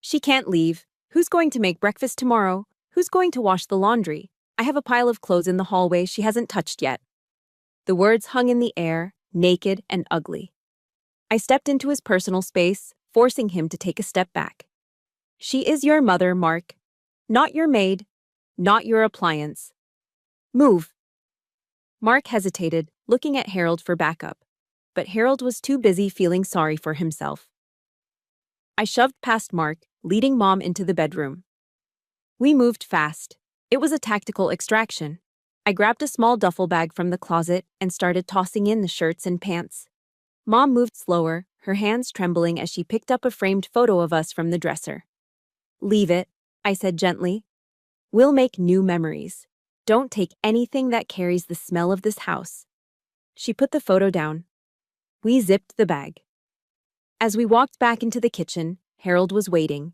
[SPEAKER 1] "She can't leave. Who's going to make breakfast tomorrow? Who's going to wash the laundry? I have a pile of clothes in the hallway she hasn't touched yet." The words hung in the air, naked and ugly. I stepped into his personal space, forcing him to take a step back. "She is your mother, Mark. Not your maid. Not your appliance. Move." Mark hesitated, looking at Harold for backup. But Harold was too busy feeling sorry for himself. I shoved past Mark, leading Mom into the bedroom. We moved fast. It was a tactical extraction. I grabbed a small duffel bag from the closet and started tossing in the shirts and pants. Mom moved slower, her hands trembling as she picked up a framed photo of us from the dresser. "Leave it," I said gently. "We'll make new memories. Don't take anything that carries the smell of this house." She put the photo down. We zipped the bag. As we walked back into the kitchen, Harold was waiting.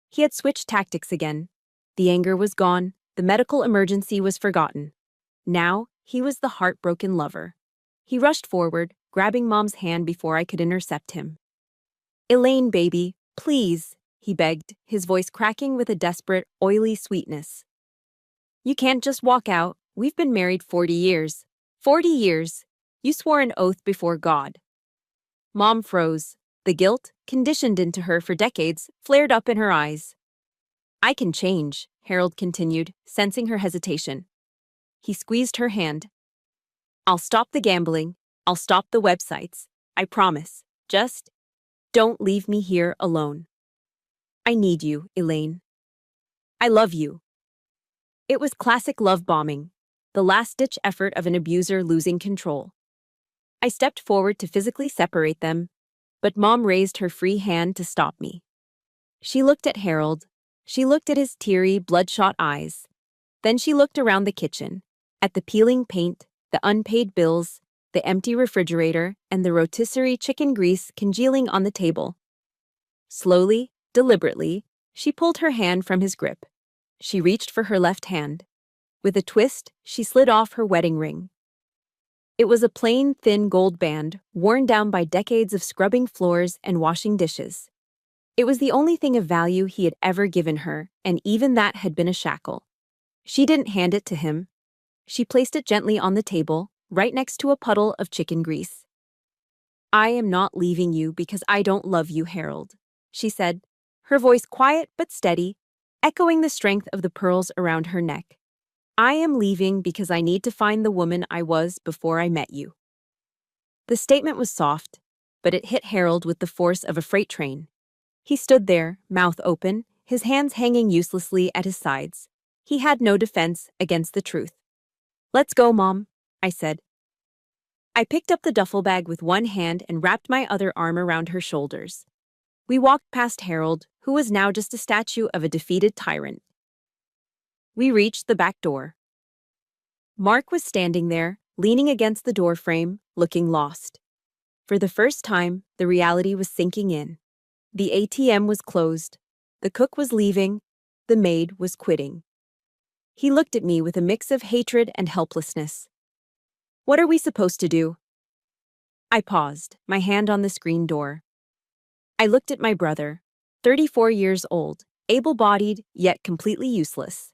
[SPEAKER 1] He had switched tactics again. The anger was gone, the medical emergency was forgotten. Now, he was the heartbroken lover. He rushed forward, grabbing Mom's hand before I could intercept him. "Elaine, baby, please," he begged, his voice cracking with a desperate, oily sweetness. "You can't just walk out. We've been married 40 years. 40 years. You swore an oath before God." Mom froze. The guilt, conditioned into her for decades, flared up in her eyes. "I can change," Harold continued, sensing her hesitation. He squeezed her hand. "I'll stop the gambling. I'll stop the websites. I promise. Just don't leave me here alone. I need you, Elaine. I love you." It was classic love bombing, the last-ditch effort of an abuser losing control. I stepped forward to physically separate them, but Mom raised her free hand to stop me. She looked at Harold. She looked at his teary, bloodshot eyes. Then she looked around the kitchen, at the peeling paint, the unpaid bills, the empty refrigerator, and the rotisserie chicken grease congealing on the table. Slowly, deliberately, she pulled her hand from his grip. She reached for her left hand. With a twist, she slid off her wedding ring. It was a plain, thin gold band, worn down by decades of scrubbing floors and washing dishes. It was the only thing of value he had ever given her, and even that had been a shackle. She didn't hand it to him. She placed it gently on the table, right next to a puddle of chicken grease. "I am not leaving you because I don't love you, Harold," she said, her voice quiet but steady, echoing the strength of the pearls around her neck. I am leaving because I need to find the woman I was before I met you. The statement was soft, but it hit Harold with the force of a freight train. He stood there, mouth open, his hands hanging uselessly at his sides. He had no defense against the truth. Let's go, Mom, I said. I picked up the duffel bag with one hand and wrapped my other arm around her shoulders. We walked past Harold, who was now just a statue of a defeated tyrant. We reached the back door. Mark was standing there, leaning against the doorframe, looking lost. For the first time, the reality was sinking in. The ATM was closed. The cook was leaving. The maid was quitting. He looked at me with a mix of hatred and helplessness. What are we supposed to do? I paused, my hand on the screen door. I looked at my brother, 34 years old, able-bodied, yet completely useless.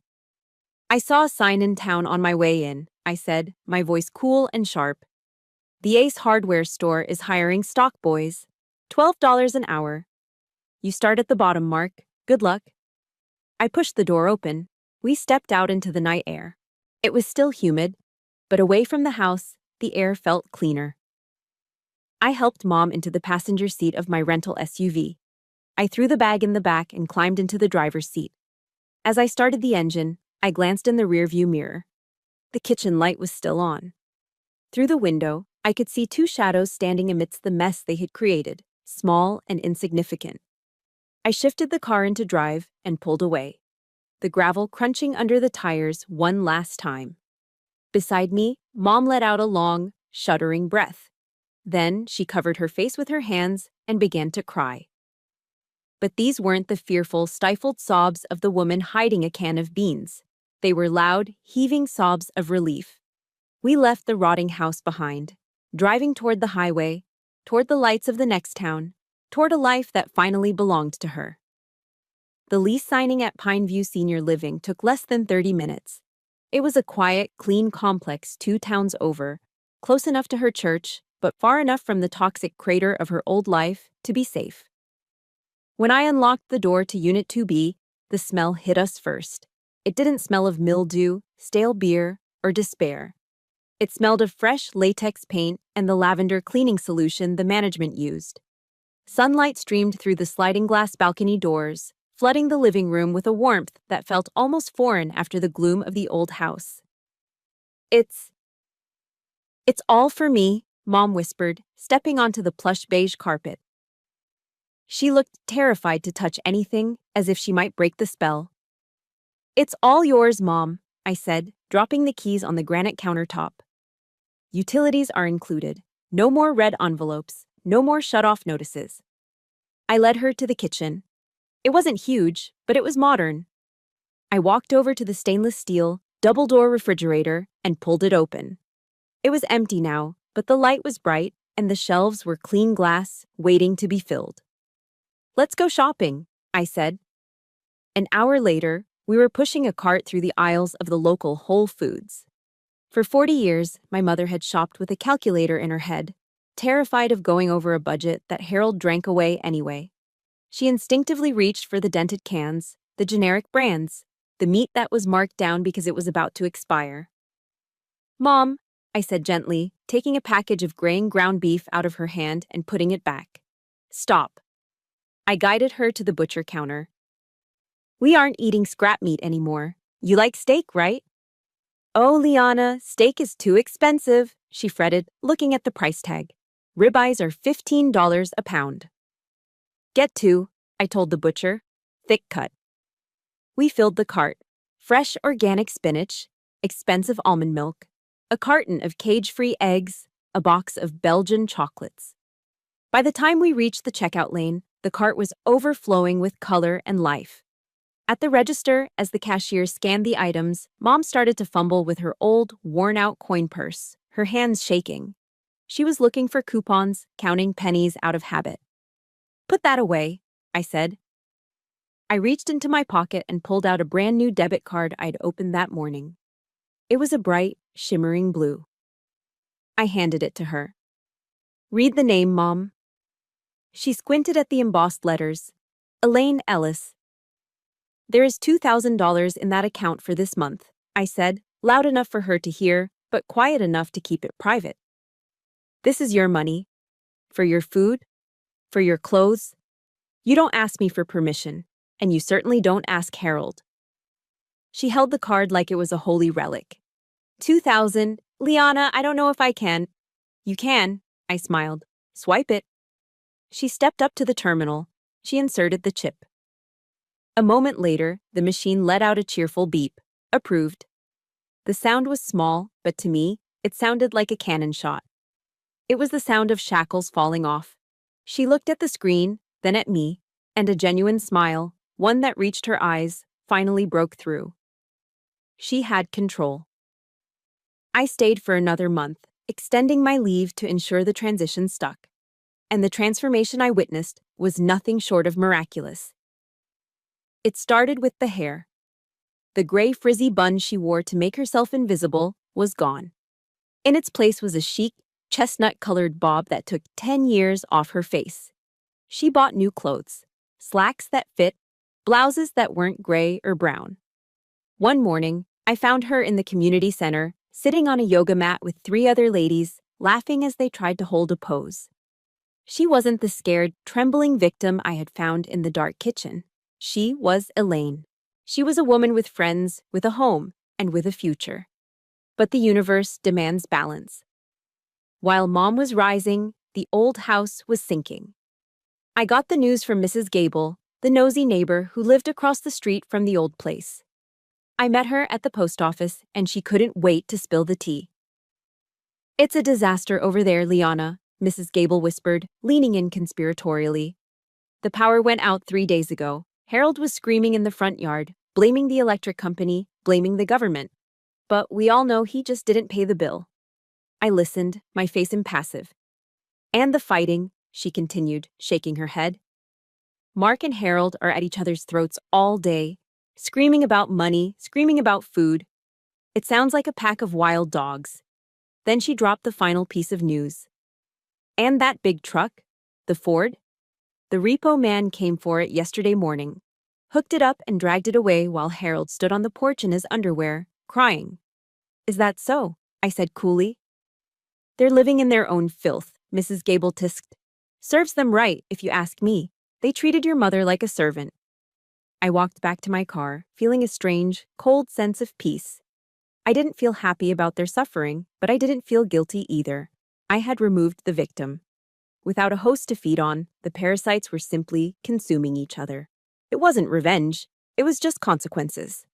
[SPEAKER 1] I saw a sign in town on my way in, I said, my voice cool and sharp. The Ace Hardware store is hiring stock boys. $12 an hour. You start at the bottom, Mark. Good luck. I pushed the door open. We stepped out into the night air. It was still humid, but away from the house, the air felt cleaner. I helped Mom into the passenger seat of my rental SUV. I threw the bag in the back and climbed into the driver's seat. As I started the engine, I glanced in the rearview mirror. The kitchen light was still on. Through the window, I could see two shadows standing amidst the mess they had created, small and insignificant. I shifted the car into drive and pulled away, the gravel crunching under the tires one last time. Beside me, Mom let out a long, shuddering breath. Then she covered her face with her hands and began to cry. But these weren't the fearful, stifled sobs of the woman hiding a can of beans. They were loud, heaving sobs of relief. We left the rotting house behind, driving toward the highway, toward the lights of the next town, toward a life that finally belonged to her. The lease signing at Pineview Senior Living took less than 30 minutes. It was a quiet, clean complex 2 towns over, close enough to her church, but far enough from the toxic crater of her old life to be safe. When I unlocked the door to Unit 2B, the smell hit us first. It didn't smell of mildew, stale beer, or despair. It smelled of fresh latex paint and the lavender cleaning solution the management used. Sunlight streamed through the sliding glass balcony doors, flooding the living room with a warmth that felt almost foreign after the gloom of the old house. It's all for me, Mom whispered, stepping onto the plush beige carpet. She looked terrified to touch anything, as if she might break the spell. It's all yours, Mom, I said, dropping the keys on the granite countertop. Utilities are included. No more red envelopes, no more shut-off notices. I led her to the kitchen. It wasn't huge, but it was modern. I walked over to the stainless steel, double-door refrigerator and pulled it open. It was empty now, but the light was bright and the shelves were clean glass, waiting to be filled. Let's go shopping, I said. An hour later, we were pushing a cart through the aisles of the local Whole Foods. For 40 years, my mother had shopped with a calculator in her head, terrified of going over a budget that Harold drank away anyway. She instinctively reached for the dented cans, the generic brands, the meat that was marked down because it was about to expire. Mom, I said gently, taking a package of graying ground beef out of her hand and putting it back. Stop. I guided her to the butcher counter. We aren't eating scrap meat anymore. You like steak, right? Oh, Liana, steak is too expensive, she fretted, looking at the price tag. Ribeyes are $15 a pound. Get 2, I told the butcher. Thick cut. We filled the cart. Fresh organic spinach, expensive almond milk, a carton of cage-free eggs, a box of Belgian chocolates. By the time we reached the checkout lane, the cart was overflowing with color and life. At the register, as the cashier scanned the items, Mom started to fumble with her old, worn-out coin purse, her hands shaking. She was looking for coupons, counting pennies out of habit. Put that away, I said. I reached into my pocket and pulled out a brand new debit card I'd opened that morning. It was a bright, shimmering blue. I handed it to her. Read the name, Mom. She squinted at the embossed letters. Elaine Ellis. There is $2,000 in that account for this month, I said, loud enough for her to hear, but quiet enough to keep it private. This is your money. For your food. For your clothes. You don't ask me for permission, and you certainly don't ask Harold. She held the card like it was a holy relic. 2,000. Liana, I don't know if I can. You can, I smiled. Swipe it. She stepped up to the terminal. She inserted the chip. A moment later, the machine let out a cheerful beep. Approved. The sound was small, but to me, it sounded like a cannon shot. It was the sound of shackles falling off. She looked at the screen, then at me, and a genuine smile, one that reached her eyes, finally broke through. She had control. I stayed for another month, extending my leave to ensure the transition stuck. And the transformation I witnessed was nothing short of miraculous. It started with the hair. The gray frizzy bun she wore to make herself invisible was gone. In its place was a chic, chestnut-colored bob that took 10 years off her face. She bought new clothes, slacks that fit, blouses that weren't gray or brown. One morning, I found her in the community center, sitting on a yoga mat with 3 other ladies, laughing as they tried to hold a pose. She wasn't the scared, trembling victim I had found in the dark kitchen. She was Elaine. She was a woman with friends, with a home, and with a future. But the universe demands balance. While Mom was rising, the old house was sinking. I got the news from Mrs. Gable, the nosy neighbor who lived across the street from the old place. I met her at the post office, and she couldn't wait to spill the tea. It's a disaster over there, Liana, Mrs. Gable whispered, leaning in conspiratorially. The power went out 3 days ago. Harold was screaming in the front yard, blaming the electric company, blaming the government. But we all know he just didn't pay the bill. I listened, my face impassive. And the fighting, she continued, shaking her head. Mark and Harold are at each other's throats all day, screaming about money, screaming about food. It sounds like a pack of wild dogs. Then she dropped the final piece of news. And that big truck, the Ford? The repo man came for it yesterday morning, hooked it up and dragged it away while Harold stood on the porch in his underwear, crying. Is that so? I said coolly. They're living in their own filth, Mrs. Gable tisked. Serves them right, if you ask me. They treated your mother like a servant. I walked back to my car, feeling a strange, cold sense of peace. I didn't feel happy about their suffering, but I didn't feel guilty either. I had removed the victim. Without a host to feed on, the parasites were simply consuming each other. It wasn't revenge, it was just consequences.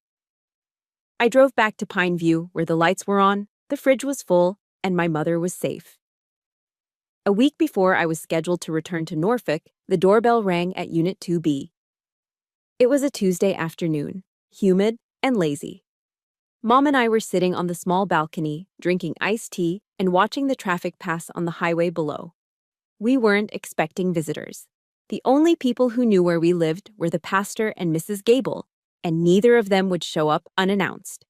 [SPEAKER 1] I drove back to Pine View, where the lights were on, the fridge was full, and my mother was safe. A week before I was scheduled to return to Norfolk, the doorbell rang at Unit 2B. It was a Tuesday afternoon, humid and lazy. Mom and I were sitting on the small balcony, drinking iced tea and watching the traffic pass on the highway below. We weren't expecting visitors. The only people who knew where we lived were the pastor and Mrs. Gable, and neither of them would show up unannounced.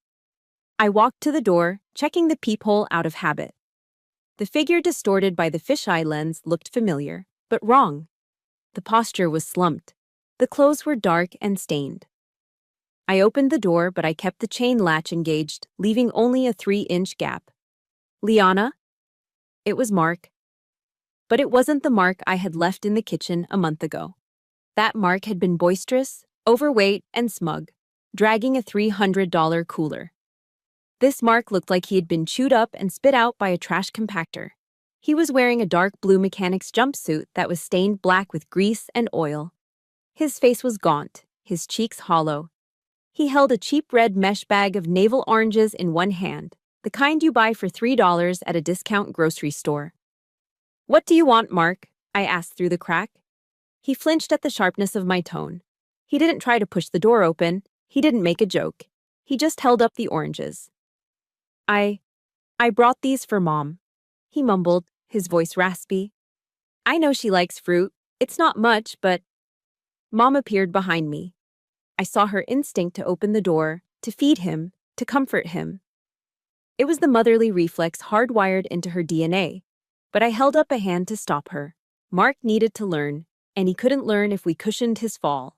[SPEAKER 1] I walked to the door, checking the peephole out of habit. The figure distorted by the fisheye lens looked familiar, but wrong. The posture was slumped. The clothes were dark and stained. I opened the door, but I kept the chain latch engaged, leaving only a 3-inch gap. Liana? It was Mark. But it wasn't the Mark I had left in the kitchen a month ago. That Mark had been boisterous, overweight, and smug, dragging a $300 cooler. This Mark looked like he had been chewed up and spit out by a trash compactor. He was wearing a dark blue mechanic's jumpsuit that was stained black with grease and oil. His face was gaunt, his cheeks hollow. He held a cheap red mesh bag of navel oranges in one hand, the kind you buy for $3 at a discount grocery store. What do you want, Mark? I asked through the crack. He flinched at the sharpness of my tone. He didn't try to push the door open. He didn't make a joke. He just held up the oranges. I brought these for Mom, he mumbled, his voice raspy. I know she likes fruit. It's not much, but... Mom appeared behind me. I saw her instinct to open the door, to feed him, to comfort him. It was the motherly reflex hardwired into her DNA, but I held up a hand to stop her. Mark needed to learn, and he couldn't learn if we cushioned his fall.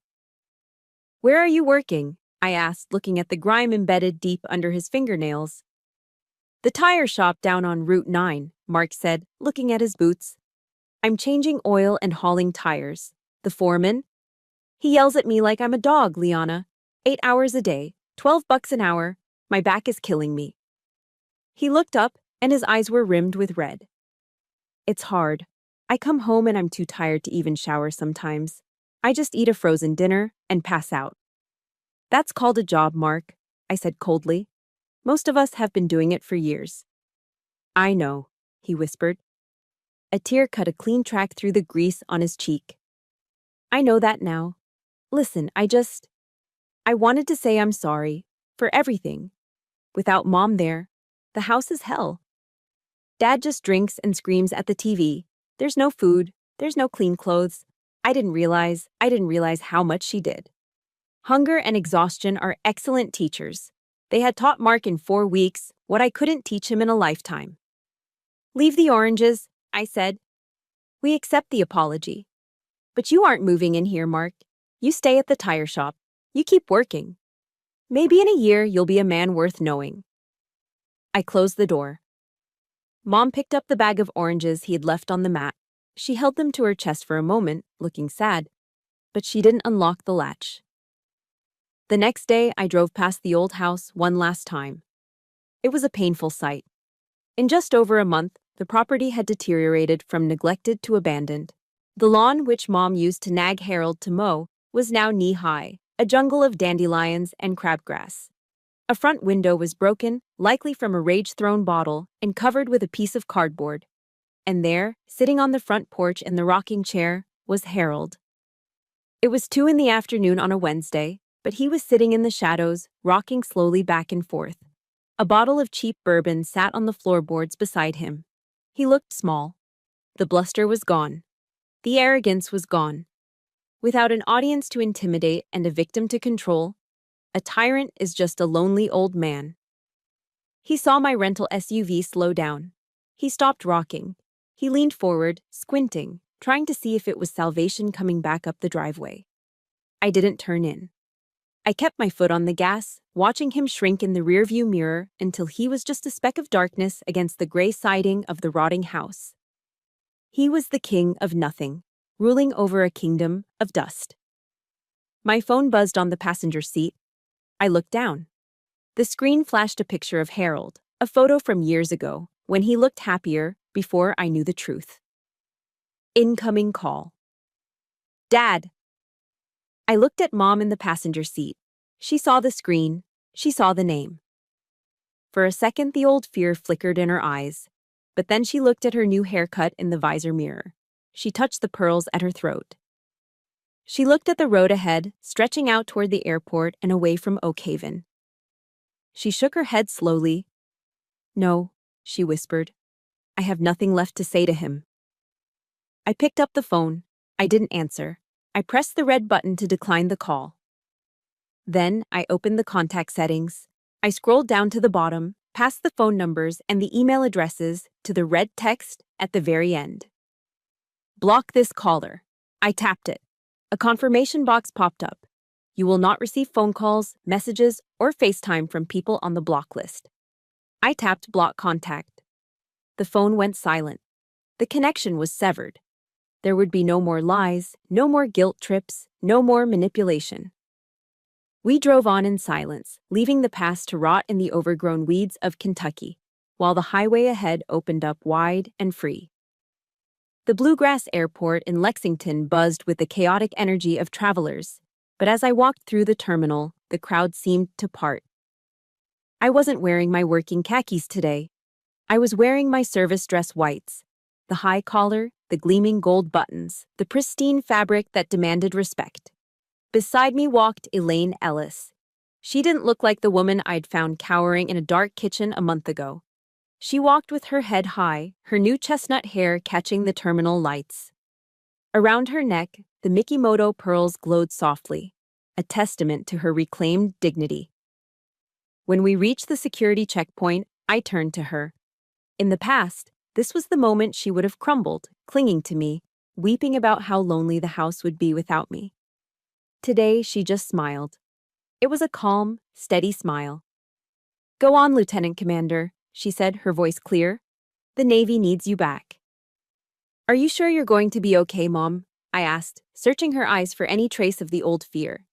[SPEAKER 1] "Where are you working?" I asked, looking at the grime embedded deep under his fingernails. "The tire shop down on Route 9, Mark said, looking at his boots. "I'm changing oil and hauling tires. The foreman?" "He yells at me like I'm a dog, Liana. 8 hours a day, $12 an hour. My back is killing me." He looked up, and his eyes were rimmed with red. "It's hard. I come home and I'm too tired to even shower sometimes. I just eat a frozen dinner and pass out." "That's called a job, Mark," I said coldly. "Most of us have been doing it for years." "I know," he whispered. A tear cut a clean track through the grease on his cheek. "I know that now. Listen, I wanted to say I'm sorry. For everything. Without Mom there, the house is hell. Dad just drinks and screams at the TV. There's no food. There's no clean clothes. I didn't realize how much she did. Hunger and exhaustion are excellent teachers. They had taught Mark in 4 weeks what I couldn't teach him in a lifetime." "Leave the oranges," I said. "We accept the apology. But you aren't moving in here, Mark. You stay at the tire shop. You keep working. Maybe in a year you'll be a man worth knowing." I closed the door. Mom picked up the bag of oranges he had left on the mat. She held them to her chest for a moment, looking sad, but she didn't unlock the latch. The next day, I drove past the old house one last time. It was a painful sight. In just over a month, the property had deteriorated from neglected to abandoned. The lawn, which Mom used to nag Harold to mow, was now knee-high, a jungle of dandelions and crabgrass. A front window was broken, likely from a rage-thrown bottle, and covered with a piece of cardboard. And there, sitting on the front porch in the rocking chair, was Harold. It was 2 in the afternoon on a Wednesday, but he was sitting in the shadows, rocking slowly back and forth. A bottle of cheap bourbon sat on the floorboards beside him. He looked small. The bluster was gone. The arrogance was gone. Without an audience to intimidate and a victim to control, a tyrant is just a lonely old man. He saw my rental SUV slow down. He stopped rocking. He leaned forward, squinting, trying to see if it was salvation coming back up the driveway. I didn't turn in. I kept my foot on the gas, watching him shrink in the rearview mirror until he was just a speck of darkness against the gray siding of the rotting house. He was the king of nothing, ruling over a kingdom of dust. My phone buzzed on the passenger seat. I looked down. The screen flashed a picture of Harold, a photo from years ago, when he looked happier before I knew the truth. Incoming call. "Dad." I looked at Mom in the passenger seat. She saw the screen. She saw the name. For a second, the old fear flickered in her eyes, but then she looked at her new haircut in the visor mirror. She touched the pearls at her throat. She looked at the road ahead, stretching out toward the airport and away from Oak Haven. She shook her head slowly. "No," she whispered. "I have nothing left to say to him." I picked up the phone. I didn't answer. I pressed the red button to decline the call. Then I opened the contact settings. I scrolled down to the bottom, past the phone numbers and the email addresses, to the red text at the very end. "Block this caller." I tapped it. A confirmation box popped up. "You will not receive phone calls, messages, or FaceTime from people on the block list." I tapped block contact. The phone went silent. The connection was severed. There would be no more lies, no more guilt trips, no more manipulation. We drove on in silence, leaving the past to rot in the overgrown weeds of Kentucky, while the highway ahead opened up wide and free. The Bluegrass Airport in Lexington buzzed with the chaotic energy of travelers, but as I walked through the terminal, the crowd seemed to part. I wasn't wearing my working khakis today. I was wearing my service dress whites, the high collar, the gleaming gold buttons, the pristine fabric that demanded respect. Beside me walked Elaine Ellis. She didn't look like the woman I'd found cowering in a dark kitchen a month ago. She walked with her head high, her new chestnut hair catching the terminal lights. Around her neck, the Mikimoto pearls glowed softly, a testament to her reclaimed dignity. When we reached the security checkpoint, I turned to her. In the past, this was the moment she would have crumbled, clinging to me, weeping about how lonely the house would be without me. Today, she just smiled. It was a calm, steady smile. "Go on, Lieutenant Commander," she said, her voice clear. "The Navy needs you back." "Are you sure you're going to be okay, Mom?" I asked, searching her eyes for any trace of the old fear.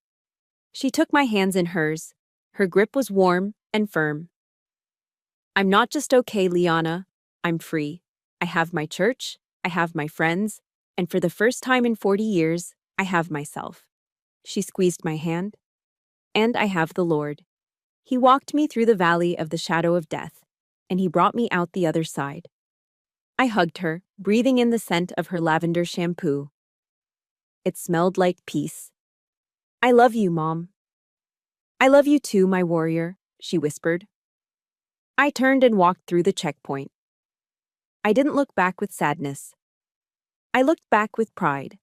[SPEAKER 1] She took my hands in hers. Her grip was warm and firm. "I'm not just okay, Liana. I'm free. I have my church, I have my friends, and for the first time in 40 years, I have myself." She squeezed my hand. "And I have the Lord. He walked me through the valley of the shadow of death, and he brought me out the other side." I hugged her, breathing in the scent of her lavender shampoo. It smelled like peace. "I love you, Mom." "I love you too, my warrior," she whispered. I turned and walked through the checkpoint. I didn't look back with sadness. I looked back with pride.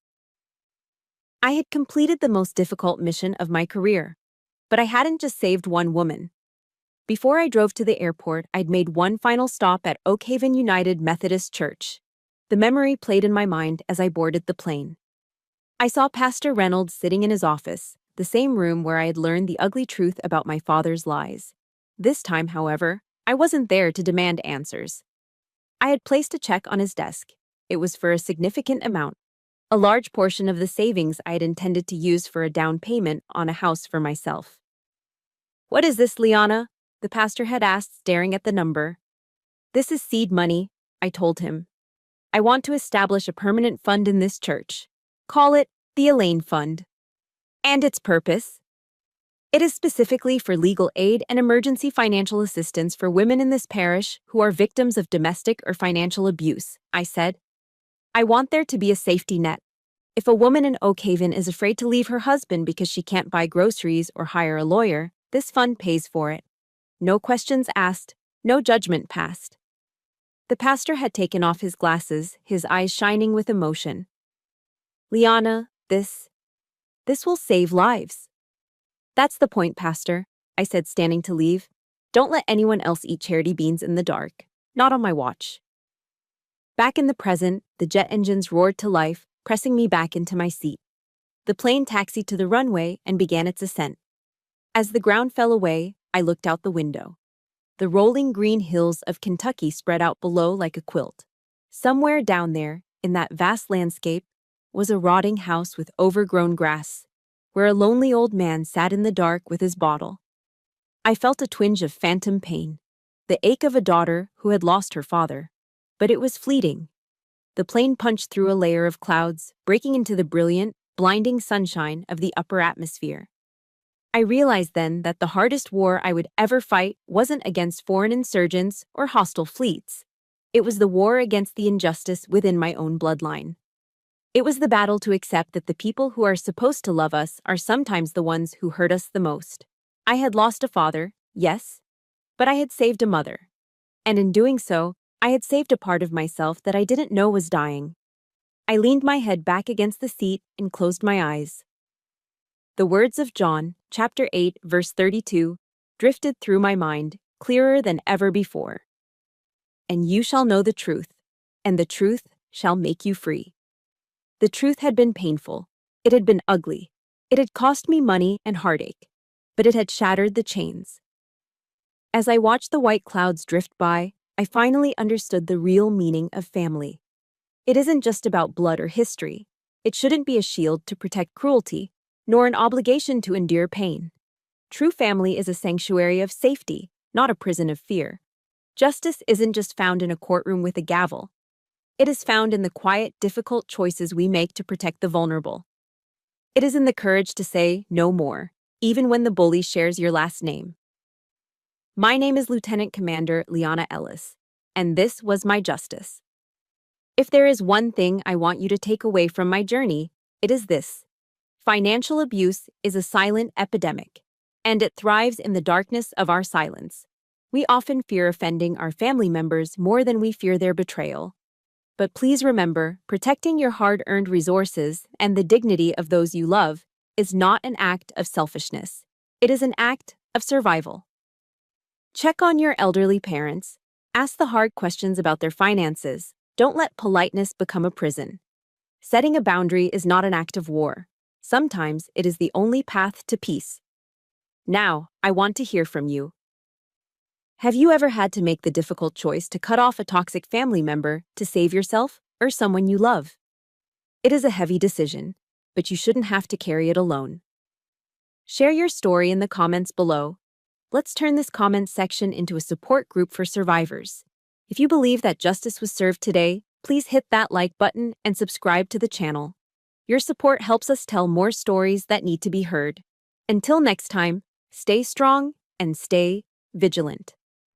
[SPEAKER 1] I had completed the most difficult mission of my career, but I hadn't just saved one woman. Before I drove to the airport, I'd made one final stop at Oak Haven United Methodist Church. The memory played in my mind as I boarded the plane. I saw Pastor Reynolds sitting in his office, the same room where I had learned the ugly truth about my father's lies. This time, however, I wasn't there to demand answers. I had placed a check on his desk. It was for a significant amount, a large portion of the savings I had intended to use for a down payment on a house for myself. "What is this, Liana?" the pastor had asked, staring at the number. "This is seed money," I told him. "I want to establish a permanent fund in this church. Call it the Elaine Fund. And its purpose? It is specifically for legal aid and emergency financial assistance for women in this parish who are victims of domestic or financial abuse," I said. "I want there to be a safety net. If a woman in Oak Haven is afraid to leave her husband because she can't buy groceries or hire a lawyer, this fund pays for it. No questions asked, no judgment passed." The pastor had taken off his glasses, his eyes shining with emotion. "Liana, this will save lives." "That's the point, Pastor," I said, standing to leave. "Don't let anyone else eat charity beans in the dark. Not on my watch." Back in the present, the jet engines roared to life, pressing me back into my seat. The plane taxied to the runway and began its ascent. As the ground fell away, I looked out the window. The rolling green hills of Kentucky spread out below like a quilt. Somewhere down there, in that vast landscape, was a rotting house with overgrown grass, where a lonely old man sat in the dark with his bottle. I felt a twinge of phantom pain, the ache of a daughter who had lost her father. But it was fleeting. The plane punched through a layer of clouds, breaking into the brilliant, blinding sunshine of the upper atmosphere. I realized then that the hardest war I would ever fight wasn't against foreign insurgents or hostile fleets. It was the war against the injustice within my own bloodline. It was the battle to accept that the people who are supposed to love us are sometimes the ones who hurt us the most. I had lost a father, yes, but I had saved a mother. And in doing so, I had saved a part of myself that I didn't know was dying. I leaned my head back against the seat and closed my eyes. The words of John, chapter 8, verse 32, drifted through my mind, clearer than ever before. "And you shall know the truth, and the truth shall make you free." The truth had been painful. It had been ugly. It had cost me money and heartache, but it had shattered the chains. As I watched the white clouds drift by, I finally understood the real meaning of family. It isn't just about blood or history. It shouldn't be a shield to protect cruelty, nor an obligation to endure pain. True family is a sanctuary of safety, not a prison of fear. Justice isn't just found in a courtroom with a gavel. It is found in the quiet, difficult choices we make to protect the vulnerable. It is in the courage to say no more, even when the bully shares your last name. My name is Lieutenant Commander Liana Ellis, and this was my justice. If there is one thing I want you to take away from my journey, it is this. Financial abuse is a silent epidemic, and it thrives in the darkness of our silence. We often fear offending our family members more than we fear their betrayal. But please remember, protecting your hard-earned resources and the dignity of those you love is not an act of selfishness. It is an act of survival. Check on your elderly parents. Ask the hard questions about their finances. Don't let politeness become a prison. Setting a boundary is not an act of war. Sometimes it is the only path to peace. Now, I want to hear from you. Have you ever had to make the difficult choice to cut off a toxic family member to save yourself or someone you love? It is a heavy decision, but you shouldn't have to carry it alone. Share your story in the comments below. Let's turn this comment section into a support group for survivors. If you believe that justice was served today, please hit that like button and subscribe to the channel. Your support helps us tell more stories that need to be heard. Until next time, stay strong and stay vigilant.